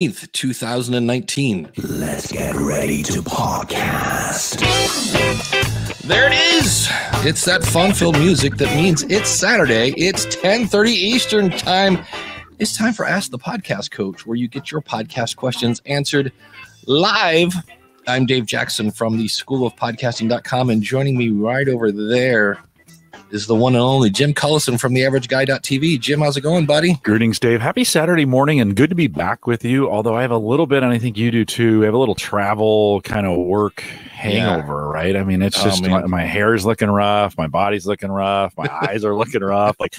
2019. Let's get ready to podcast. There it is. It's that fun-filled music that means it's Saturday. It's 10:30 Eastern time. It's time for Ask the Podcast Coach, where you get your podcast questions answered live. I'm Dave Jackson from the schoolofpodcasting.com, and joining me right over there is the one and only Jim Collison from theaverageguy.tv. Jim, how's it going, buddy? Greetings, Dave. Happy Saturday morning, and good to be back with you. Although I have a little bit, and I think you do too, I have a little travel kind of work hangover, right? I mean, it's just my hair's looking rough, my body's looking rough, my eyes are looking rough. Like,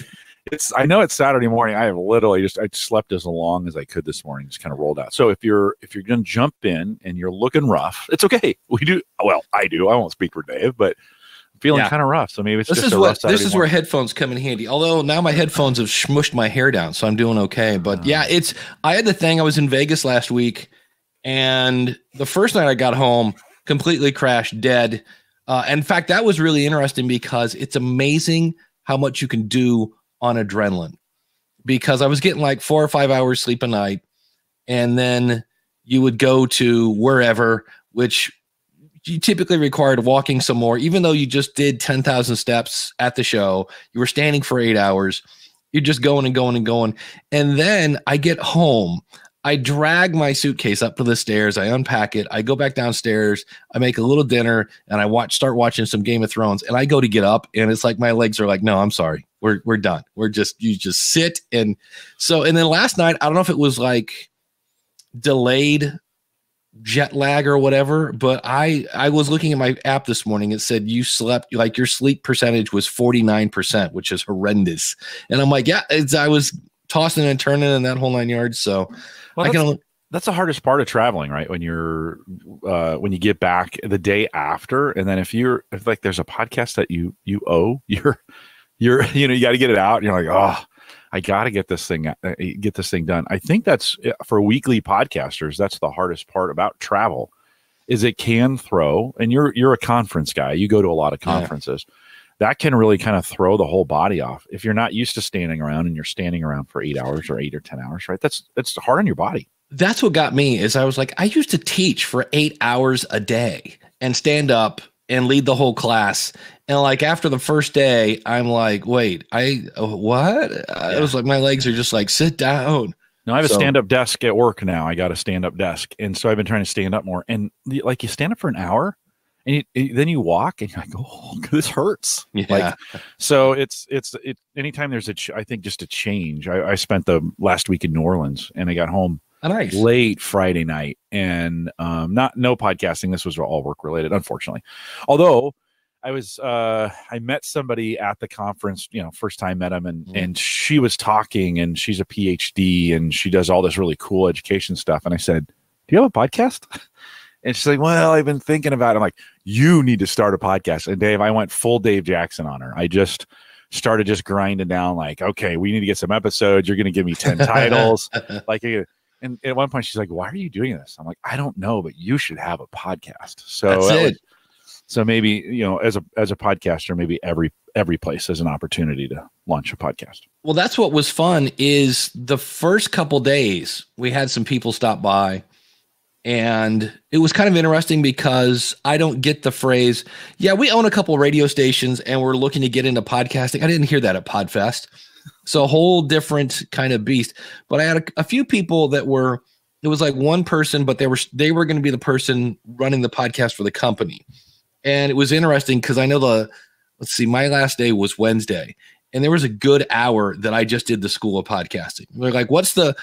I know it's Saturday morning. I have literally I slept as long as I could this morning, just kind of rolled out. So if you're going to jump in and you're looking rough, it's okay. We do. Well, I do. I won't speak for Dave, but feeling kind of rough, so maybe it's just a rough Saturday morning. Where headphones come in handy. Although now my headphones have smushed my hair down, so I'm doing okay. But I had the thing. I was in Vegas last week, and the first night I got home, completely crashed, dead. In fact, that was really interesting because it's amazing how much you can do on adrenaline. Because I was getting like 4 or 5 hours sleep a night, and then you would go to wherever, which you typically required walking some more, even though you just did 10,000 steps at the show. You were standing for 8 hours. You're just going and going and going. And then I get home. I drag my suitcase up to the stairs. I unpack it. I go back downstairs. I make a little dinner, and I start watching some Game of Thrones. And I go to get up, and it's like my legs are like, no, I'm sorry. We're done. You just sit. And then last night, I don't know if it was like delayed jet lag or whatever, but I was looking at my app this morning. It said you slept, like your sleep percentage was 49%, which is horrendous. And I'm like, I was tossing and turning in that whole 9 yards. So that's the hardest part of traveling, right? When when you get back the day after, and then if like there's a podcast that you owe, you got to get it out. And you're like, oh, I got to get this thing done. I think that's for weekly podcasters. That's the hardest part about travel, is it can throw. And you're a conference guy. You go to a lot of conferences. Yeah. That can really kind of throw the whole body off if you're not used to standing around and you're standing around for 8 hours or 8 or 10 hours. Right? That's hard on your body. That's what got me. Is I was like, I used to teach for 8 hours a day and stand up and lead the whole class. And like after the first day, I'm like, wait, what? It was like my legs are just like, sit down. No, I have a stand-up desk at work now. I got a stand-up desk, and so I've been trying to stand up more. And like you stand up for an hour, and then you walk, and you're like, oh, this hurts. Yeah. Like, so it's anytime there's I think just a change. I spent the last week in New Orleans, and I got home late Friday night, and no podcasting. This was all work related, unfortunately. Although I met somebody at the conference, first time met him, and she was talking, and she's a PhD, and she does all this really cool education stuff. And I said, do you have a podcast? And she's like, well, I've been thinking about it. I'm like, you need to start a podcast. And Dave, I went full Dave Jackson on her. I just started grinding down like, okay, we need to get some episodes. You're going to give me 10 titles. And at one point she's like, why are you doing this? I'm like, I don't know, but you should have a podcast. So that's it. So maybe, as a podcaster, maybe every place has an opportunity to launch a podcast. Well, that's what was fun is the first couple days we had some people stop by, and it was kind of interesting because I don't get the phrase, we own a couple radio stations and we're looking to get into podcasting. I didn't hear that at PodFest. So a whole different kind of beast. But I had a few people it was like one person, but they were going to be the person running the podcast for the company. And it was interesting because I know my last day was Wednesday, and there was a good hour that I just did the School of Podcasting. They're like, what's the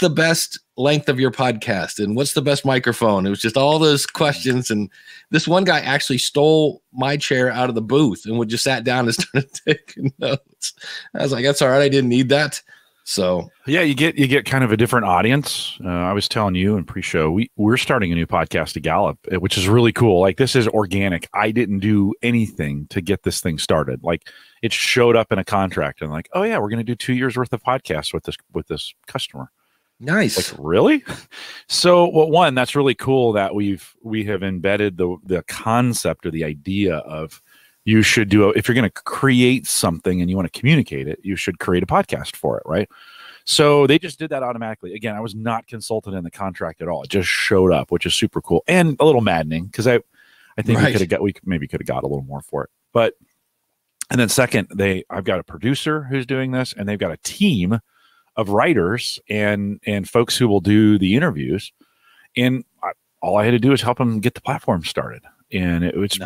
best length of your podcast? And what's the best microphone? It was just all those questions. And this one guy actually stole my chair out of the booth and just sat down and started taking notes. I was like, that's all right. I didn't need that. So yeah, you get kind of a different audience. I was telling you in pre-show, we're starting a new podcast to Gallup, which is really cool. Like, this is organic. I didn't do anything to get this thing started. Like, it showed up in a contract, and like, oh yeah, we're going to do 2 years worth of podcasts with this customer. Nice. Like, really? So, one, that's really cool that we have embedded the concept or the idea of, you should if you're going to create something and you want to communicate it, you should create a podcast for it, right? So they just did that automatically. Again, I was not consulted in the contract at all. It just showed up, which is super cool and a little maddening because I think we maybe could have got a little more for it. But and then second, I've got a producer who's doing this, and they've got a team of writers and folks who will do the interviews. And all I had to do is help them get the platform started. And it was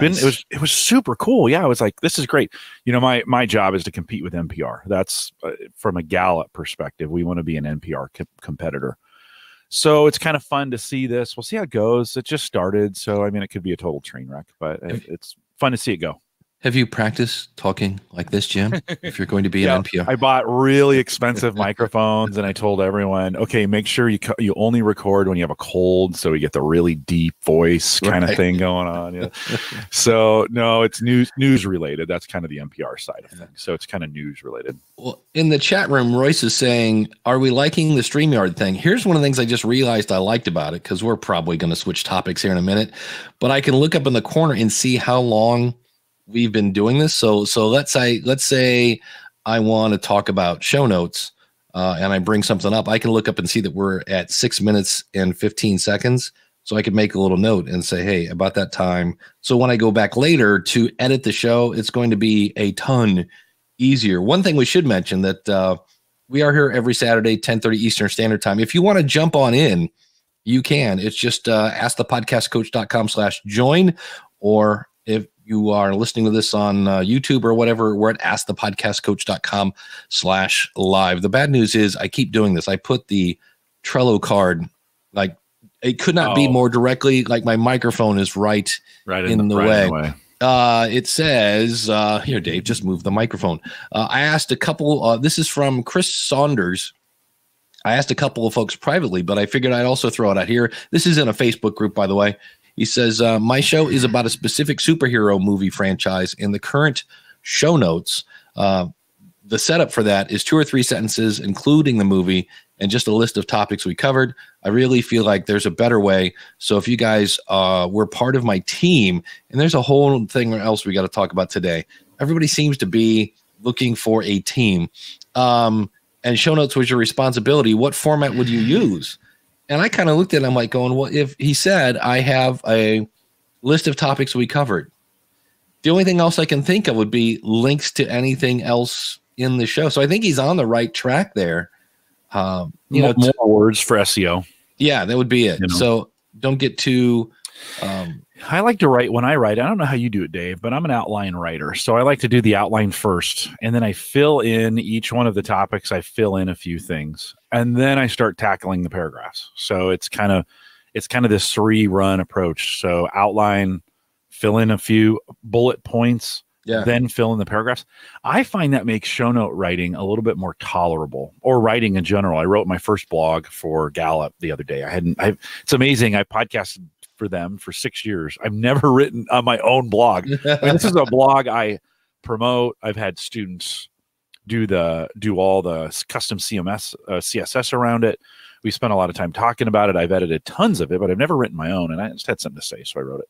super cool. Yeah, I was like, this is great. My job is to compete with NPR. That's from a Gallup perspective. We want to be an NPR competitor. So it's kind of fun to see this. We'll see how it goes. It just started, so I mean, it could be a total train wreck, but it's fun to see it go. Have you practiced talking like this, Jim? If you're going to be an NPR, I bought really expensive microphones, and I told everyone, okay, make sure you only record when you have a cold, so we get the really deep voice kind of thing going on. Yeah. So no, it's news related. That's kind of the NPR side of things. So it's kind of news related. Well, in the chat room, Royce is saying, "Are we liking the StreamYard thing?" Here's one of the things I just realized I liked about it, because we're probably going to switch topics here in a minute, but I can look up in the corner and see how long we've been doing this. So let's say I want to talk about show notes and I bring something up. I can look up and see that we're at 6 minutes and 15 seconds. So I could make a little note and say, hey, about that time. So when I go back later to edit the show, it's going to be a ton easier. One thing we should mention that we are here every Saturday, 10:30 Eastern Standard Time. If you want to jump on in, you can. It's just askthepodcastcoach.com/join, or if you are listening to this on YouTube or whatever, we're at askthepodcastcoach.com/live. The bad news is I keep doing this. I put the Trello card, like it could not be more directly, like my microphone is right in the way. It says, here, Dave, just move the microphone. I asked a couple, this is from Chris Saunders. I asked a couple of folks privately, but I figured I'd also throw it out here. This is in a Facebook group, by the way. He says, my show is about a specific superhero movie franchise. In the current show notes, the setup for that is 2 or 3 sentences, including the movie, and just a list of topics we covered. I really feel like there's a better way. So if you guys were part of my team, and there's a whole thing else we got to talk about today. Everybody seems to be looking for a team. And show notes was your responsibility. What format would you use? And I kind of looked at him like going, well, if he said, I have a list of topics we covered. The only thing else I can think of would be links to anything else in the show. So I think he's on the right track there. More words for SEO. Yeah, that would be it. So don't get too... I like to write when I write. I don't know how you do it, Dave, but I'm an outline writer. So I like to do the outline first, and then I fill in each one of the topics. I fill in a few things, and then I start tackling the paragraphs. So it's kind of this 3-run approach. So outline, fill in a few bullet points, then fill in the paragraphs. I find that makes show note writing a little bit more tolerable, or writing in general. I wrote my first blog for Gallup the other day. It's amazing. I podcasted for them for 6 years. I've never written on my own blog. I mean, this is a blog I promote. I've had students do all the custom CSS around it. We spent a lot of time talking about it. I've edited tons of it, but I've never written my own, and I just had something to say, so I wrote it.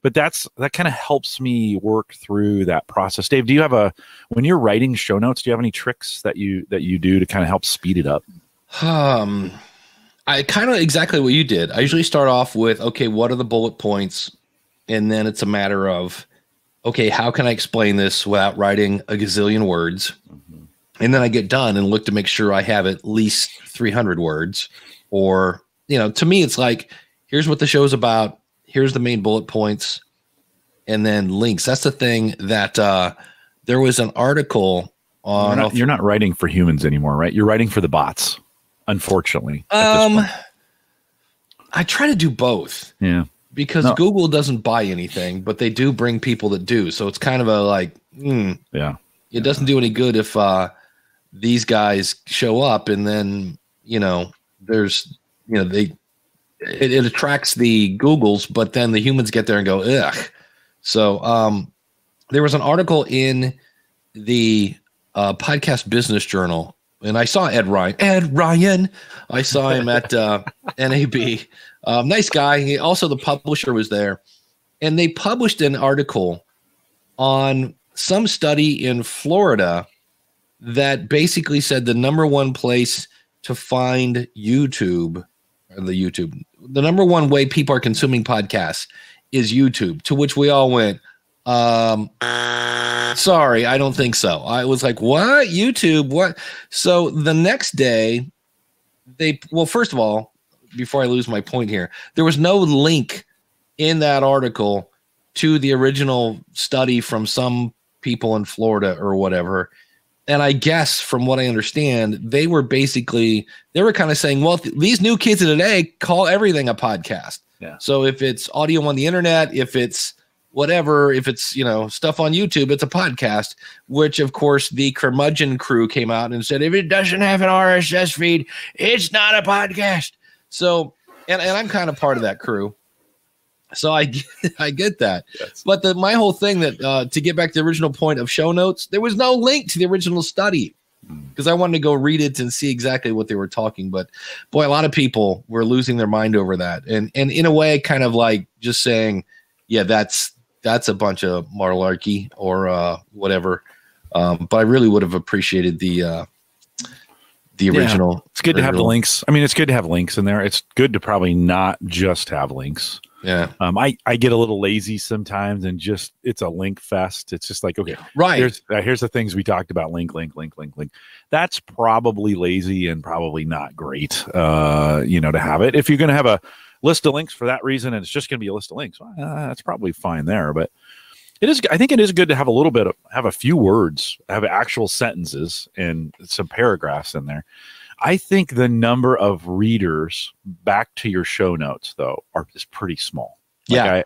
But that kind of helps me work through that process. Dave, do you have when you're writing show notes, do you have any tricks that you do to kind of help speed it up? I kind of exactly what you did. I usually start off with, okay, what are the bullet points? And then it's a matter of, okay, how can I explain this without writing a gazillion words? Mm-hmm. And then I get done and look to make sure I have at least 300 words. Or, to me, it's like, here's what the show's about. Here's the main bullet points. And then links. That's the thing that there was an article on. You're not writing for humans anymore, right? You're writing for the bots. Unfortunately, I try to do both. Yeah, because Google doesn't buy anything, but they do bring people that do. So it's kind of a like, it doesn't do any good if these guys show up and then there's it attracts the Googles, but then the humans get there and go ugh. So there was an article in the Podcast Business Journal. And I saw Ed Ryan. I saw him at NAB. Nice guy. Also, the publisher was there. And they published an article on some study in Florida that basically said the #1 place to find YouTube, the number one way people are consuming podcasts is YouTube, to which we all went, sorry, I don't think so. I was like, what? YouTube? What? So the next day, first of all, before I lose my point here, there was no link in that article to the original study from some people in Florida or whatever. And I guess from what I understand, they were kind of saying, well, these new kids of today call everything a podcast. Yeah. So if it's audio on the internet, if it's whatever, if it's, stuff on YouTube, it's a podcast, which of course the curmudgeon crew came out and said, if it doesn't have an RSS feed, it's not a podcast. So, and I'm kind of part of that crew. So I get that. Yes. But my whole thing that to get back to the original point of show notes, there was no link to the original study because I wanted to go read it and see exactly what they were talking. But boy, a lot of people were losing their mind over that. And in a way, kind of like just saying, yeah, that's a bunch of malarkey or whatever. But I really would have appreciated the original. Yeah, it's good to have the links. I mean, it's good to have links in there. It's good to probably not just have links. Yeah. I get a little lazy sometimes and it's a link fest. It's just like, okay, right. Here's the things we talked about. Link. That's probably lazy and probably not great, to have it. If you're going to have a list of links for that reason, and it's just going to be a list of links, that's probably fine there. But I think it is good to have have a few words, have actual sentences and some paragraphs in there. I think the number of readers back to your show notes, though, is pretty small. I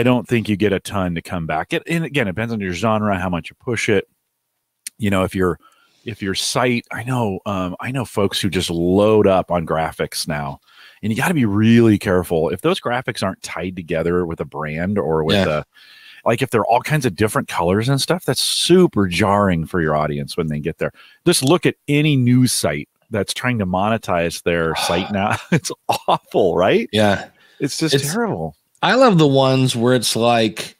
don't think you get a ton to come back. And again, it depends on your genre, how much you push it. If your site, I know folks who just load up on graphics now, and you got to be really careful if those graphics aren't tied together with a brand or with if they're all kinds of different colors and stuff, that's super jarring for your audience when they get there. Just look at any news site that's trying to monetize their site now. It's awful, right? Yeah. It's terrible. I love the ones where it's like,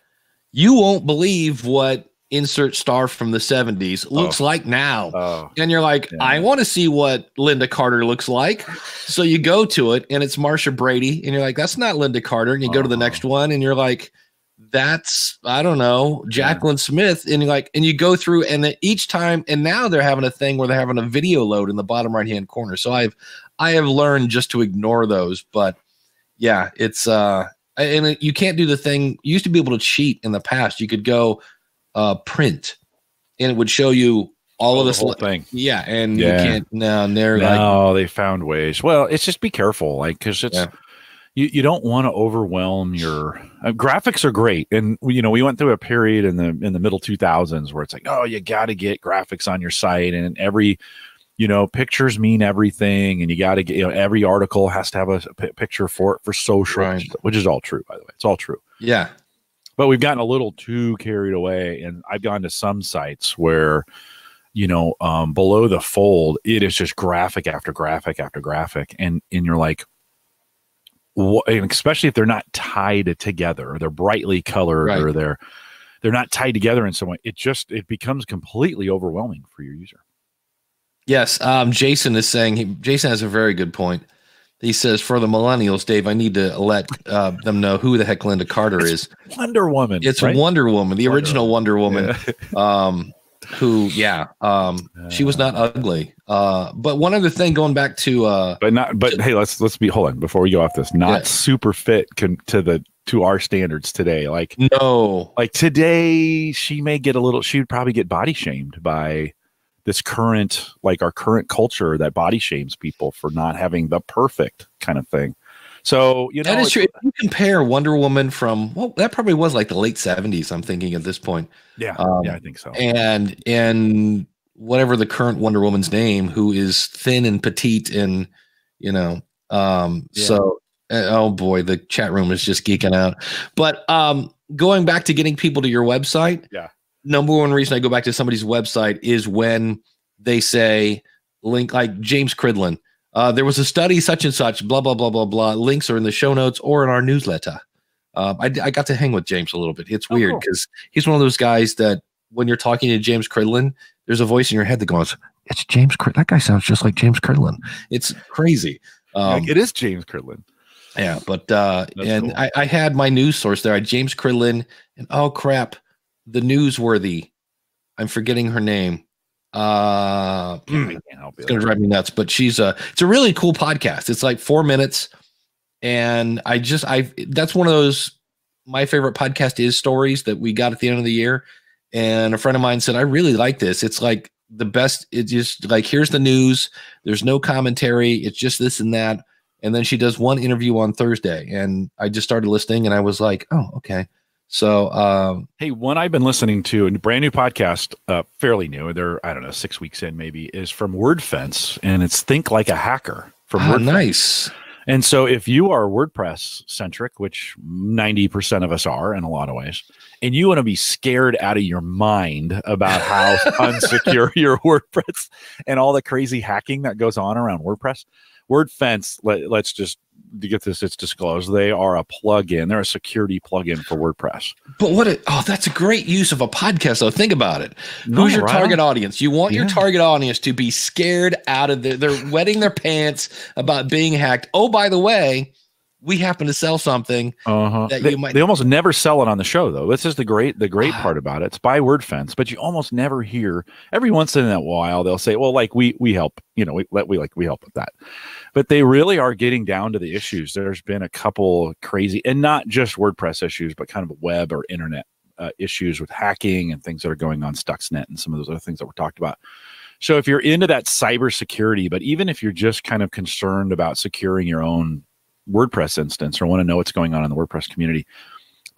you won't believe what insert star from the 70s looks like now. And you're like, I want to see what Linda Carter looks like. So you go to it and it's Marsha Brady and you're like, that's not Linda Carter. And you go to the next one and you're like, that's, I don't know, Jacqueline Smith. And you're like, and you go through and then each time, and now they're having a thing where they're having a video load in the bottom right-hand corner. So I have learned just to ignore those, but yeah, it's, and you can't do the thing. You used to be able to cheat in the past. You could go print and it would show you all of this whole thing. Yeah. And you can't now. They found ways. Well, it's just be careful. Cause it's, you don't want to overwhelm your graphics are great. And we went through a period in the middle 2000s where it's like, oh, you got to get graphics on your site and every, pictures mean everything. And you got to get, every article has to have a picture for social, which is all true, by the way. It's all true. Yeah. But we've gotten a little too carried away. And I've gone to some sites where, below the fold, it is just graphic after graphic after graphic. And you're like, and especially if they're not tied together, or they're brightly colored, or they're not tied together in some way, it becomes completely overwhelming for your user. Yes, Jason is saying Jason has a very good point. He says, for the millennials, Dave, I need to let them know who the heck Linda Carter is. Wonder Woman. It's Wonder Woman, the original Wonder Woman. Who, she was not ugly. But one other thing, going back to, hey, let's be, hold on, before we go off this, not super fit to our standards today. Today, she would probably get body shamed by this current, our current culture that body shames people for not having the perfect kind of thing. So, that is true. If you compare Wonder Woman from, that probably was like the late 70s, I'm thinking at this point. Yeah, I think so. And whatever the current Wonder Woman's name, who is thin and petite and, so, oh boy, the chat room is just geeking out. But going back to getting people to your website. Yeah. Number one reason I go back to somebody's website is when they say link, like James Cridlin. There was a study, such and such, blah, blah, blah, blah, blah. Links are in the show notes or in our newsletter. I got to hang with James a little bit. It's weird because he's one of those guys that when you're talking to James Cridlin, there's a voice in your head that goes, it's James. That guy sounds just like James Cridlin. It's crazy. It is James Cridlin. Yeah, but and cool. I had my news source there. I had James Cridlin, and oh crap, the newsworthy. I'm forgetting her name. I can't help it. It's gonna drive me nuts. But it's a really cool podcast. It's like 4 minutes, and that's one of those. My favorite podcast is Stories that we got at the end of the year, and a friend of mine said I really like this. It's like the best. It's just like here's the news. There's no commentary. It's just this and that. And then she does one interview on Thursday, and I just started listening, and I was like, "Oh, okay." So, hey, one I've been listening to, a brand new podcast, fairly new. They're 6 weeks in, maybe, is from WordFence, and it's Think Like a Hacker from WordFence. Nice. And so, if you are WordPress centric, which 90% of us are in a lot of ways, and you want to be scared out of your mind about how unsecure your WordPress and all the crazy hacking that goes on around WordPress. WordFence, let's just to get this, it's disclosed. They are a plugin. They're a security plugin for WordPress. But that's a great use of a podcast, though. Think about it. Who's your target audience? You want your target audience to be scared out of they're wetting their pants about being hacked. Oh, by the way, we happen to sell something that they almost never sell it on the show, though. This is the great part about it. It's by WordFence, but you almost never hear. Every once in a while they'll say, well, like we help, we help with that. But they really are getting down to the issues. There's been a couple crazy, and not just WordPress issues, but kind of web or internet issues with hacking and things that are going on Stuxnet and some of those other things that we're talked about. So if you're into that cybersecurity, but even if you're just kind of concerned about securing your own WordPress instance or want to know what's going on in the WordPress community,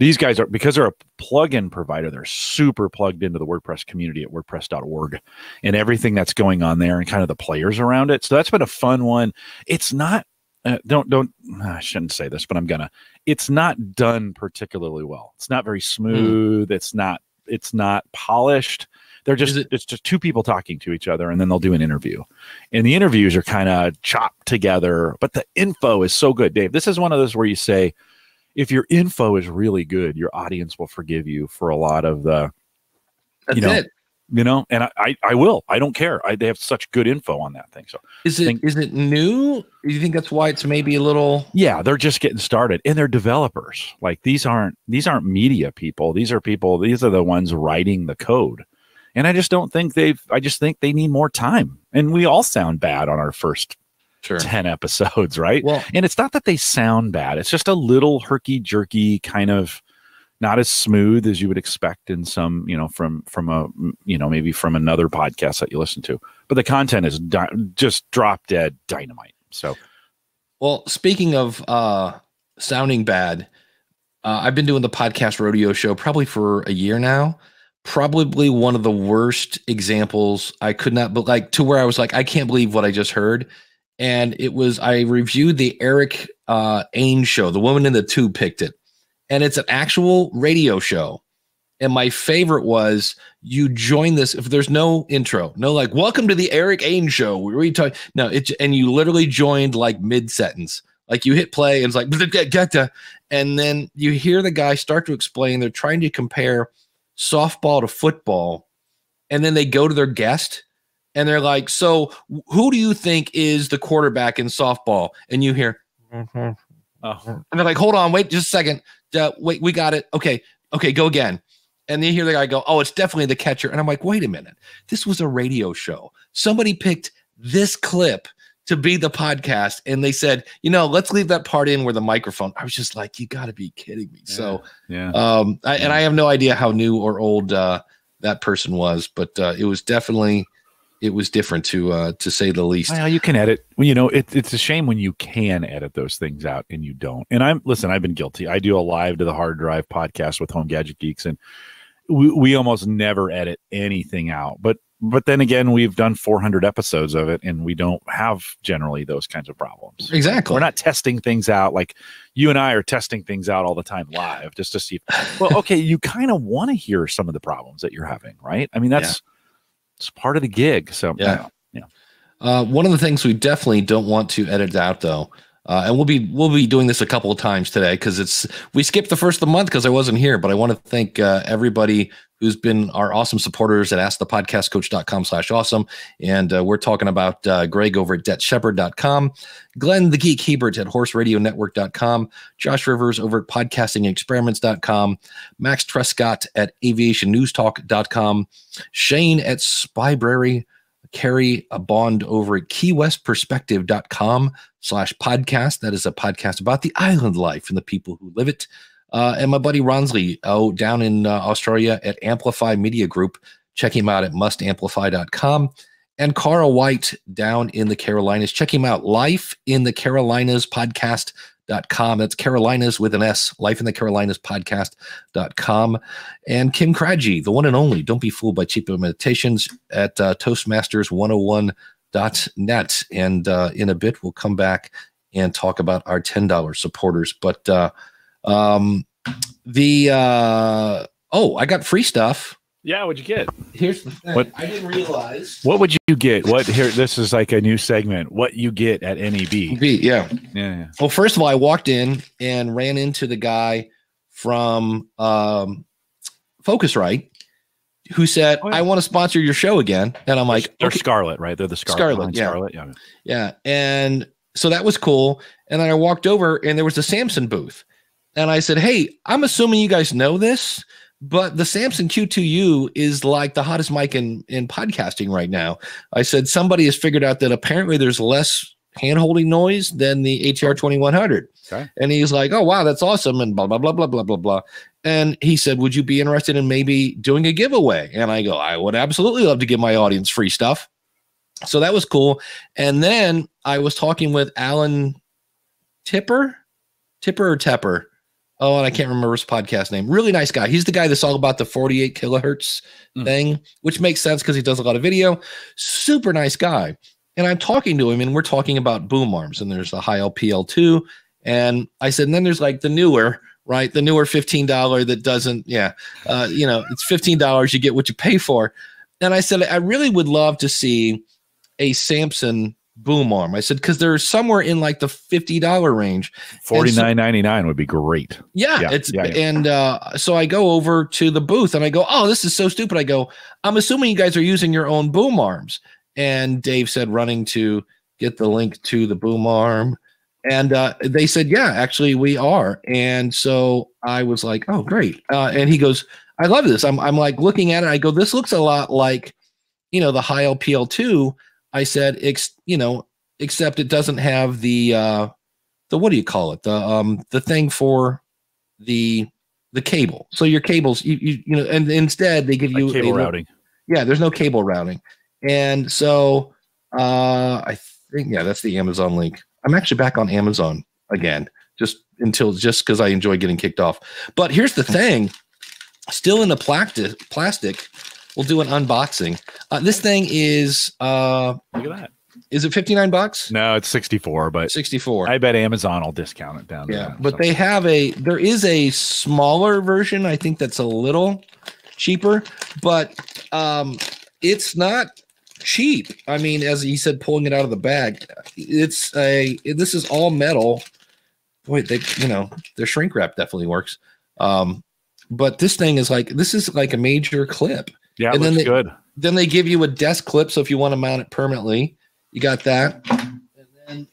these guys are, because they're a plugin provider, they're super plugged into the WordPress community at wordpress.org and everything that's going on there and kind of the players around it. So that's been a fun one. It's not I shouldn't say this, but I'm gonna. It's not done particularly well. It's not very smooth. It's not polished. It's just two people talking to each other, and then they'll do an interview. And the interviews are kind of chopped together, but the info is so good, Dave. This is one of those where you say, if your info is really good, your audience will forgive you for a lot of the, and I will. I don't care. They have such good info on that thing. So is it new? Do you think that's why it's maybe a little? Yeah, they're just getting started, and they're developers. Like these aren't media people. These are the ones writing the code. And I just don't think I just think they need more time. And we all sound bad on our first 10 episodes, right? Well, and it's not that they sound bad. It's just a little herky-jerky, kind of not as smooth as you would expect in some, from maybe from another podcast that you listen to. But the content is just drop dead dynamite. So, well, speaking of sounding bad, I've been doing the podcast Rodeo show probably for a year now. Probably one of the worst examples. I could not, but like to where I was like, I can't believe what I just heard. And I reviewed the Eric Ains show. The Woman in the Tube picked it. And it's an actual radio show. And my favorite was you join this. If there's no intro, no, like, welcome to the Eric Ains show. We talk. No, and you literally joined like mid sentence. Like you hit play and it's like, and then you hear the guy start to explain. They're trying to compare softball to football. And then they go to their guest and they're like, so who do you think is the quarterback in softball? And you hear, and they're like, hold on, wait just a second. Wait, we got it. Okay, go again. And then you hear the guy go, oh, it's definitely the catcher. And I'm like, wait a minute. This was a radio show. Somebody picked this clip to be the podcast. And they said, let's leave that part in where the microphone. I was just like, you got to be kidding me. Yeah. So, I have no idea how new or old that person was, but it was different to say the least. Well, you can edit. It's a shame when you can edit those things out and you don't. And I've been guilty. I do a live to the hard drive podcast with Home Gadget Geeks, and we almost never edit anything out. But then again, we've done 400 episodes of it, and we don't have generally those kinds of problems. Exactly. We're not testing things out like you and I are testing things out all the time live just to see. You kind of want to hear some of the problems that you're having, right? I mean, it's part of the gig. So yeah. One of the things we definitely don't want to edit out, though, and we'll be doing this a couple of times today because we skipped the first of the month because I wasn't here. But I want to thank everybody who's been our awesome supporters at askthepodcastcoach.com/awesome. And we're talking about Greg over at debtshepherd.com, Glenn the Geek Hebert at horseradionetwork.com, Josh Rivers over at podcastingexperiments.com, Max Trescott at aviationnewstalk.com, Shane at Spybrary, Carrie Bond over at keywestperspective.com/podcast. That is a podcast about the island life and the people who live it. And my buddy Ronsley down in Australia at Amplify Media Group. Check him out at mustamplify.com. And Carl White down in the Carolinas. Check him out, Life in the Carolinas podcast.com. That's Carolinas with an S, Life in the Carolinas podcast.com. And Kim Craggy, the one and only, Don't Be Fooled by Cheap Imitations at Toastmasters101.net. And in a bit, we'll come back and talk about our $10 supporters. But I got free stuff. Yeah, what'd you get? Here's the thing. I didn't realize. What would you get? This is like a new segment. What you get at NEB. Yeah. Well, first of all, I walked in and ran into the guy from Focusrite who said, I want to sponsor your show again. And I'm like, they're Scarlet, right? They're the Scarlet. Yeah. And so that was cool. And then I walked over and there was a Samson booth. And I said, hey, I'm assuming you guys know this, but the Samson Q2U is like the hottest mic in podcasting right now. I said, somebody has figured out that apparently there's less hand-holding noise than the ATR 2100. Okay. And he's like, oh, wow, that's awesome. And blah, blah, blah, blah, blah, blah, blah. And he said, would you be interested in maybe doing a giveaway? And I go, I would absolutely love to give my audience free stuff. So that was cool. And then I was talking with Alan Tipper. Oh, and I can't remember his podcast name. Really nice guy. He's the guy that's all about the 48 kilohertz thing, which makes sense because he does a lot of video. Super nice guy. And I'm talking to him, and we're talking about boom arms. And there's the high LPL2. And I said, and then there's like the newer, right? The newer $15 that doesn't, it's $15. You get what you pay for. And I said, I really would love to see a Samson boom arm. I said, because they're somewhere in like the $50 range. $49.99 would be great. And so I go over to the booth and I go, oh, this is so stupid. I go, I'm assuming you guys are using your own boom arms. And Dave said, running to get the link to the boom arm. And they said, yeah, actually we are. And so I was like, oh, great. And he goes, I love this. I'm like looking at it. I go, this looks a lot like, the high LPL2. I said, except it doesn't have the what do you call it? The thing for the cable. So your cables, and instead they give you cable routing. Yeah, there's no cable routing. And so I think, that's the Amazon link. I'm actually back on Amazon again, just because I enjoy getting kicked off. But here's the thing, still in the plastic. We'll do an unboxing. This thing is look at that. Is it $59? No, it's 64, but 64. I bet Amazon will discount it down. Yeah, but there is a smaller version. I think that's a little cheaper, but it's not cheap. I mean, as he said, pulling it out of the bag, this is all metal. Boy, their shrink wrap definitely works. But this thing is like a major clip. Yeah, it looks good. Then they give you a desk clip, so if you want to mount it permanently, you got that. And then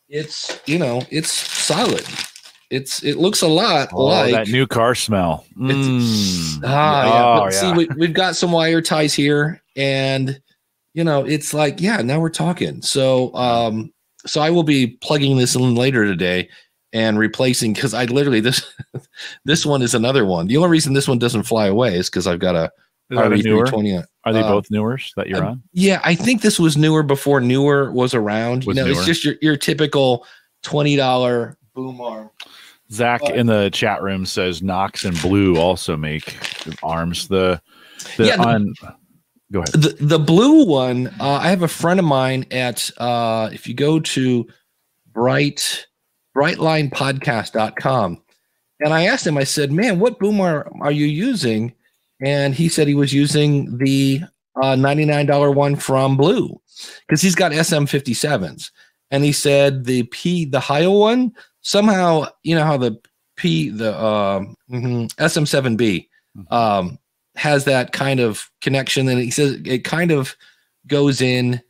it's solid. It looks a lot like that new car smell. See, we've got some wire ties here, and it's like, now we're talking. So so I will be plugging this in later today and replacing, because I literally this one is another one. The only reason this one doesn't fly away is because I've got a RV320. Are they both newers that you're on? Yeah, I think this was newer before newer was around. It's just your typical $20 boom arm. Zach in the chat room says Knox and Blue also make arms. Go ahead. The blue one, I have a friend of mine at if you go to brightlinepodcast.com, and I asked him, I said, man, what boom arm are you using? And he said he was using the $99 one from Blue, because he's got SM57s. And he said the higher one, somehow, how the SM7B has that kind of connection, and he says it kind of goes in.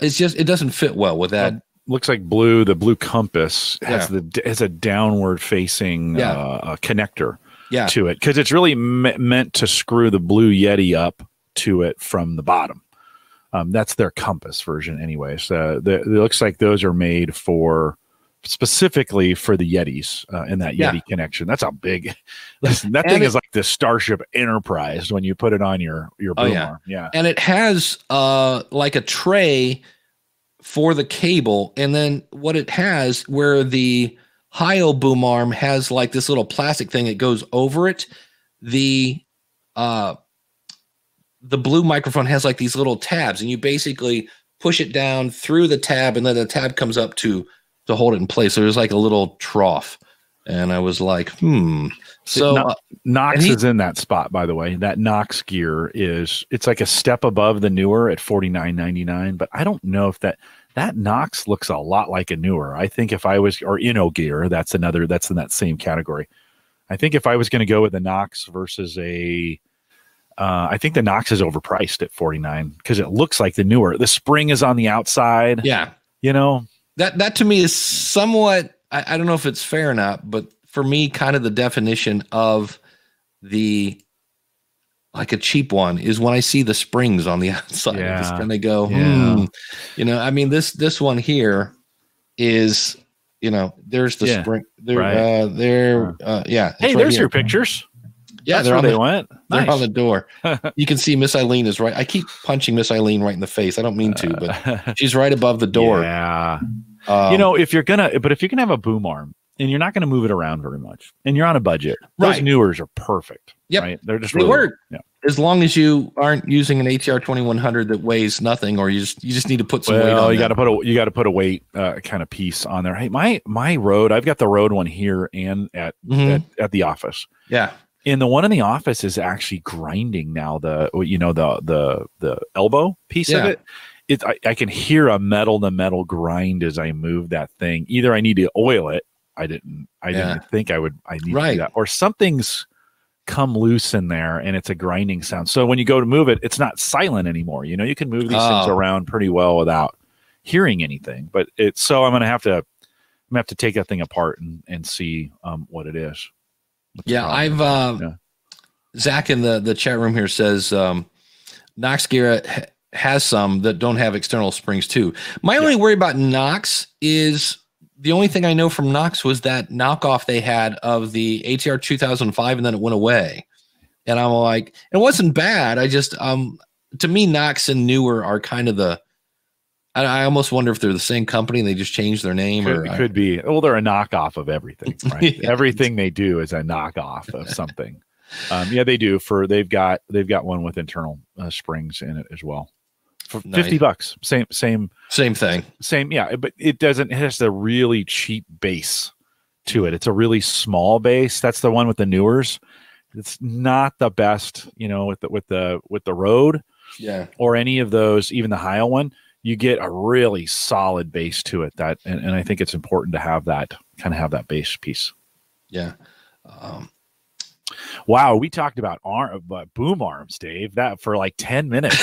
It doesn't fit well with that. Looks like the blue compass has a downward facing connector to it, because it's really meant to screw the blue Yeti up to it from the bottom. That's their compass version anyway. So it looks like those are made specifically for the Yetis and that Yeti connection. That's a big, listen, that thing is like the Starship Enterprise when you put it on your boom arm. Yeah. And it has like a tray for the cable. And then what it has, where the Heil boom arm has like this little plastic thing that goes over it, the blue microphone has like these little tabs, and you basically push it down through the tab, and then the tab comes up to hold it in place. So there's like a little trough, and I was like, So Knox is in that spot, by the way. That Knox gear it's like a step above the newer at $49.99, but I don't know if that Knox looks a lot like a newer. I think if I was, or Inno gear, that's in that same category. I think if I was going to go with a Knox versus I think the Knox is overpriced at $49 because it looks like the newer. The spring is on the outside. Yeah. That to me is somewhat, I don't know if it's fair or not, but for me, kind of the definition of like a cheap one is when I see the springs on the outside. I just kind of go, I mean, this one here is, there's the spring there. Hey, there's your pictures. Yeah, that's where they went. They're on the door. You can see Miss Eileen is right. I keep punching Miss Eileen right in the face. I don't mean to, but she's right above the door. Yeah. If you're gonna have a boom arm and you're not gonna move it around very much, and you're on a budget, those newers are perfect. Yep. Right? They're just they work. Yeah. As long as you aren't using an ATR 2100 that weighs nothing, or you just need to put some weight on. You got to put a weight kind of piece on there. Hey, my Rode, I've got the Rode one here and at the office. Yeah. And the one in the office is actually grinding now. The elbow piece of it. I can hear a metal to metal grind as I move that thing. Either I need to oil it. I didn't think I would. I need to do that, or something's come loose in there and it's a grinding sound. So when you go to move it, it's not silent anymore. You can move these things around pretty well without hearing anything. But so I'm gonna have to take that thing apart and see what it is. Zach in the chat room here says Knox gear has some that don't have external springs too. My only worry about Knox is the only thing I know from Knox was that knockoff they had of the ATR 2005, and then it went away. And I'm like, it wasn't bad. I just to me, Knox and newer are kind of I almost wonder if they're the same company and they just changed their name. It could be. Well, they're a knockoff of everything, right? Everything they do is a knockoff of something. They do. They've got one with internal springs in it as well. For $50. Same thing. But it has a really cheap base to it. It's a really small base. That's the one with the newers. It's not the best, with the Rode, or any of those, even the Heil one. You get a really solid base to it. And I think it's important to have that base piece. Yeah. Wow, we talked about boom arms, Dave. That for like 10 minutes.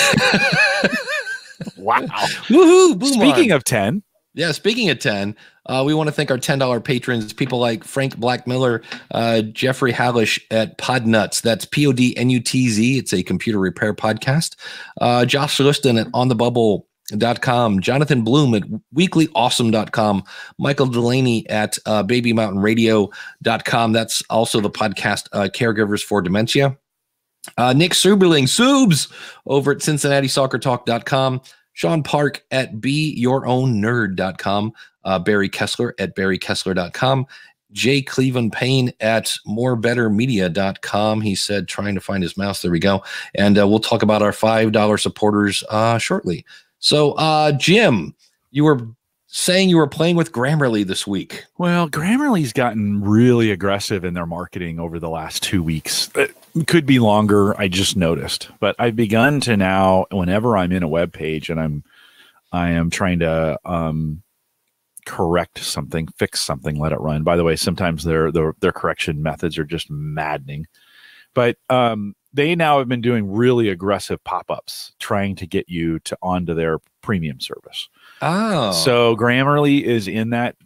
Wow. Woohoo! Boom Speaking arm. of 10. Yeah, speaking of 10, we want to thank our $10 patrons, people like Frank Black Miller, Jeffrey Hallish at Podnuts. That's PODNUTZ. It's a computer repair podcast. Josh Liston at OnTheBubble.com, Jonathan Bloom at weeklyawesome.com, Michael Delaney at babymountainradio.com. That's also the podcast Caregivers for Dementia. Nick Suberling, Subs, over at CincinnatiSoccerTalk.com, Sean Park at BeYourOwnNerd.com, Barry Kessler at BarryKessler.com, Jay Cleveland Payne at MoreBetterMedia.com. He said, trying to find his mouse. There we go. And we'll talk about our $5 supporters shortly. So, Jim, you were saying you were playing with Grammarly this week. Well, Grammarly's gotten really aggressive in their marketing over the last 2 weeks. It could be longer. I just noticed, but I've begun to now, whenever I'm in a web page and I am trying to correct something, fix something, let it run. By the way, sometimes their correction methods are just maddening. But they now have been doing really aggressive pop-ups trying to get you to onto their premium service. Oh. So Grammarly is in that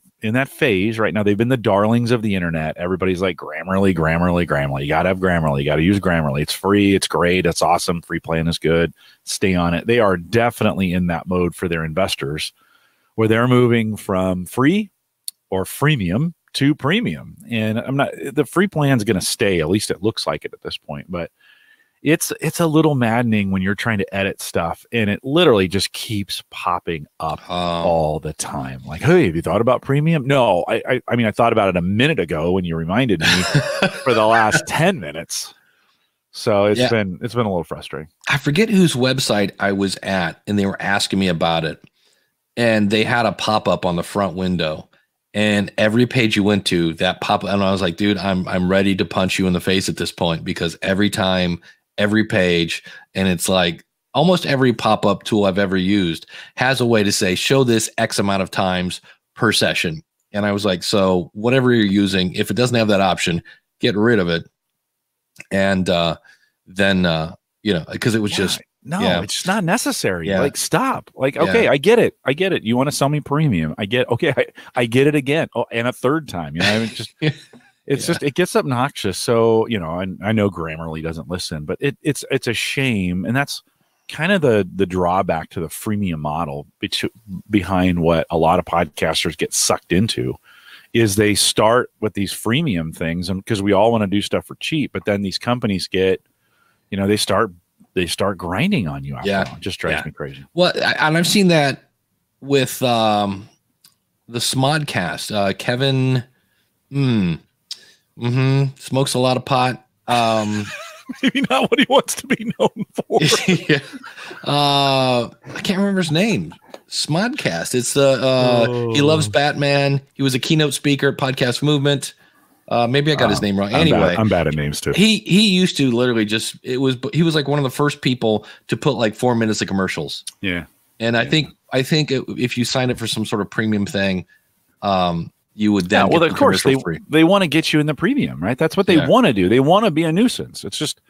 phase right now. They've been the darlings of the internet. Everybody's like, Grammarly. You got to have Grammarly. You got to use Grammarly. It's free. It's great. It's awesome. Free plan is good. Stay on it. They are definitely in that mode for their investors where they're moving from free or freemium to premium. And the free plan is going to stay. At least it looks like it at this point. But it's a little maddening when you're trying to edit stuff and it literally just keeps popping up all the time. Like, hey, have you thought about premium? No, I mean, I thought about it a minute ago when you reminded me for the last 10 minutes. So it's been a little frustrating. I forget whose website I was at and they were asking me about it. And they had a pop-up on the front window. And every page you went to, that pop-up, and I was like, dude, I'm ready to punch you in the face at this point because every time, every page, and it's like almost every pop-up tool I've ever used has a way to say, show this X amount of times per session. And I was like, so whatever you're using, if it doesn't have that option, get rid of it. And then, because it was just, it's not necessary. Yeah. Like, stop. Like, okay, I get it. You want to sell me premium. I get it again. Oh, and a third time, I mean, just, it's just, it gets obnoxious. So, I know Grammarly doesn't listen, but it's a shame. And that's kind of the drawback to the freemium model behind what a lot of podcasters get sucked into is they start with these freemium things. And because we all want to do stuff for cheap, but then these companies get, they start grinding on you. It just drives me crazy. Well, and I've seen that with the Smodcast. Kevin smokes a lot of pot. Maybe not what he wants to be known for. I can't remember his name. Smodcast. It's he loves Batman. He was a keynote speaker at Podcast Movement. Maybe I got his name wrong. Anyway, I'm bad at names too. He used to literally he was like one of the first people to put like 4 minutes of commercials. Yeah. And I think if you signed up for some sort of premium thing, you would then well, of course they want to get you in the premium, right? That's what they want to do. They want to be a nuisance. It's just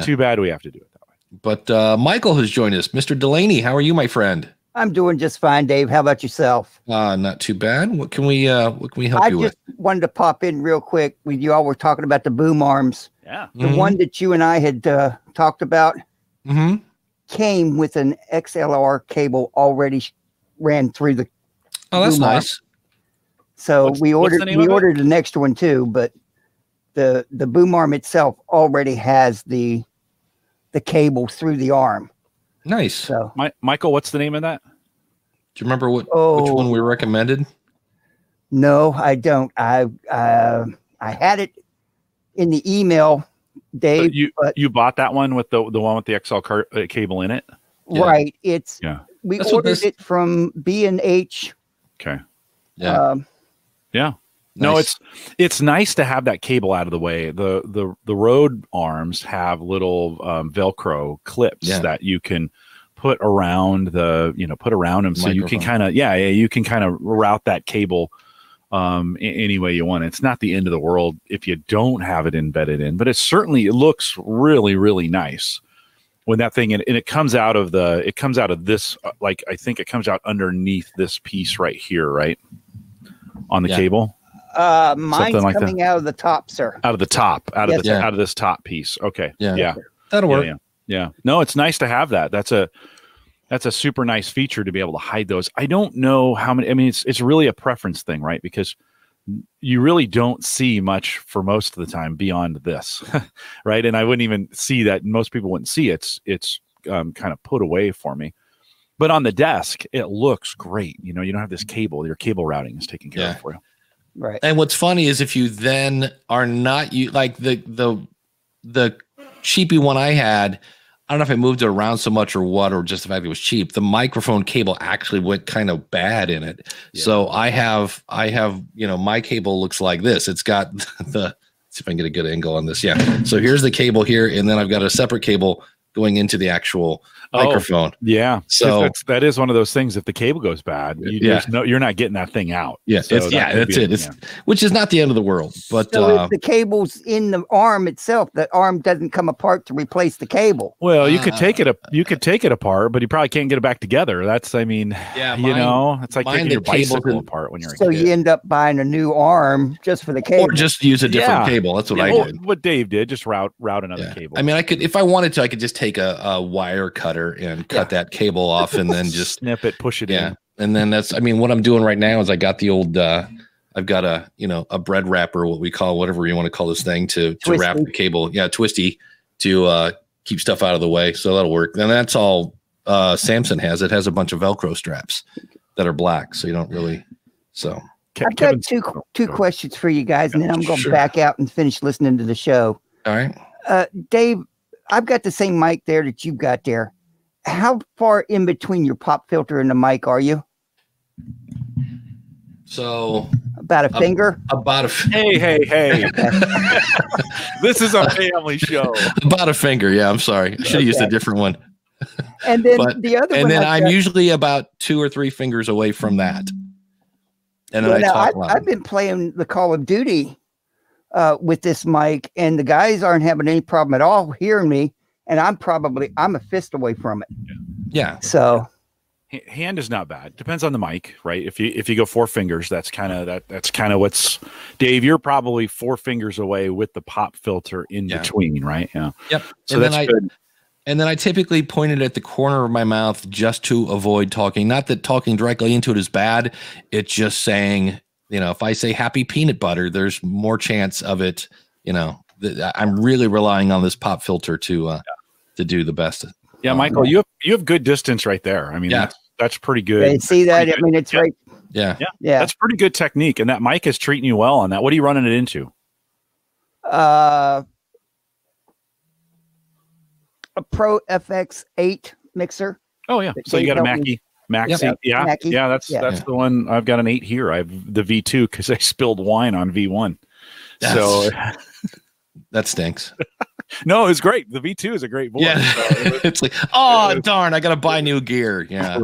too bad we have to do it that way. But Michael has joined us. Mr. Delaney, how are you, my friend? I'm doing just fine, Dave. How about yourself? Not too bad. What can we help you with? I just wanted to pop in real quick. When you all were talking about the boom arms. Yeah. The one that you and I had talked about came with an XLR cable already ran through the that's nice. So we ordered the next one too, but the boom arm itself already has the cable through the arm. Nice. So, Michael, what's the name of that? Do you remember which one we recommended? No, I don't. I had it in the email, Dave. But you bought that one with the one with the XL cable in it, right? We ordered it from B&H. Okay. Yeah. No, it's nice to have that cable out of the way. The Rode arms have little Velcro clips that you can put around them, so you can kind of route that cable any way you want. It's not the end of the world if you don't have it embedded in, but it looks really, really nice when that thing and it comes out of this I think it comes out underneath this piece right here, right on the cable. Mine's coming out of the top, sir. Out of the top, out of this top piece. Okay. Yeah. That'll work. Yeah. No, it's nice to have that. That's a super nice feature to be able to hide those. I don't know how many. I mean, it's really a preference thing, right? Because you really don't see much for most of the time beyond this, right? And I wouldn't even see that. Most people wouldn't see it. It's kind of put away for me. But on the desk, it looks great. You don't have this cable. Your cable routing is taken care of for you. Right. And what's funny is if you then are not like the cheapy one I had, I don't know if I moved it around so much or what, or just the fact it was cheap. The microphone cable actually went kind of bad in it. Yeah. So I have, my cable looks like this. It's got let's see if I can get a good angle on this. Yeah. So here's the cable here. And then I've got a separate cable going into the actual microphone. Yeah. So that is one of those things. If the cable goes bad, you're not getting that thing out. Yeah. So that's it. Which is not the end of the world. But so if the cable's in the arm itself, the arm doesn't come apart to replace the cable. Well, you could take it apart, but you probably can't get it back together. That's, it's like taking your bicycle apart when you're a kid. So you end up buying a new arm just for the cable. Or just use a different cable. That's what I did. What Dave did, just route another cable. I mean, I could, if I wanted to, I could just take a wire cutter and cut that cable off and then just snip it, push it in. And then what I'm doing right now is I got the old, I've got a bread wrapper, whatever you want to call this thing to wrap the cable. Yeah. Twisty to keep stuff out of the way. So that'll work. And that's all Samson has. It has a bunch of Velcro straps that are black. So you don't really, I've got two questions for you guys, and then I'm going to back out and finish listening to the show. All right. Dave, I've got the same mic there that you've got there. How far in between your pop filter and the mic are you? So about a finger? Hey. This is a family show. About a finger. Yeah, I'm sorry. I should have used a different one. And then the other one. And then I'm usually about 2 or 3 fingers away from that. And then I've been playing the Call of Duty with this mic, and the guys aren't having any problem at all hearing me, and I'm a fist away from it. Yeah. So hand is not bad. Depends on the mic, right? If you go 4 fingers, that's kind of what's Dave. You're probably 4 fingers away with the pop filter in between, right? Yeah. Yep. So that's good. And then I typically point it at the corner of my mouth just to avoid talking. Not that talking directly into it is bad. It's just saying, if I say happy peanut butter, there's more chance of it. I'm really relying on this pop filter to do the best. Yeah, Michael, you have good distance right there. I mean, that's pretty good. Yeah, you see that? I mean, it's right. Yeah. That's pretty good technique. And that mic is treating you well on that. What are you running it into? A Pro FX8 mixer. Oh yeah, so you got a Maxi. Yeah, Mackie. Yeah, that's the one. I've got an 8 here. I have the V2 because I spilled wine on V1. So that stinks. No, it's great. The V2 is a great board. Yeah. It's like, oh darn, I got to buy new gear. Yeah.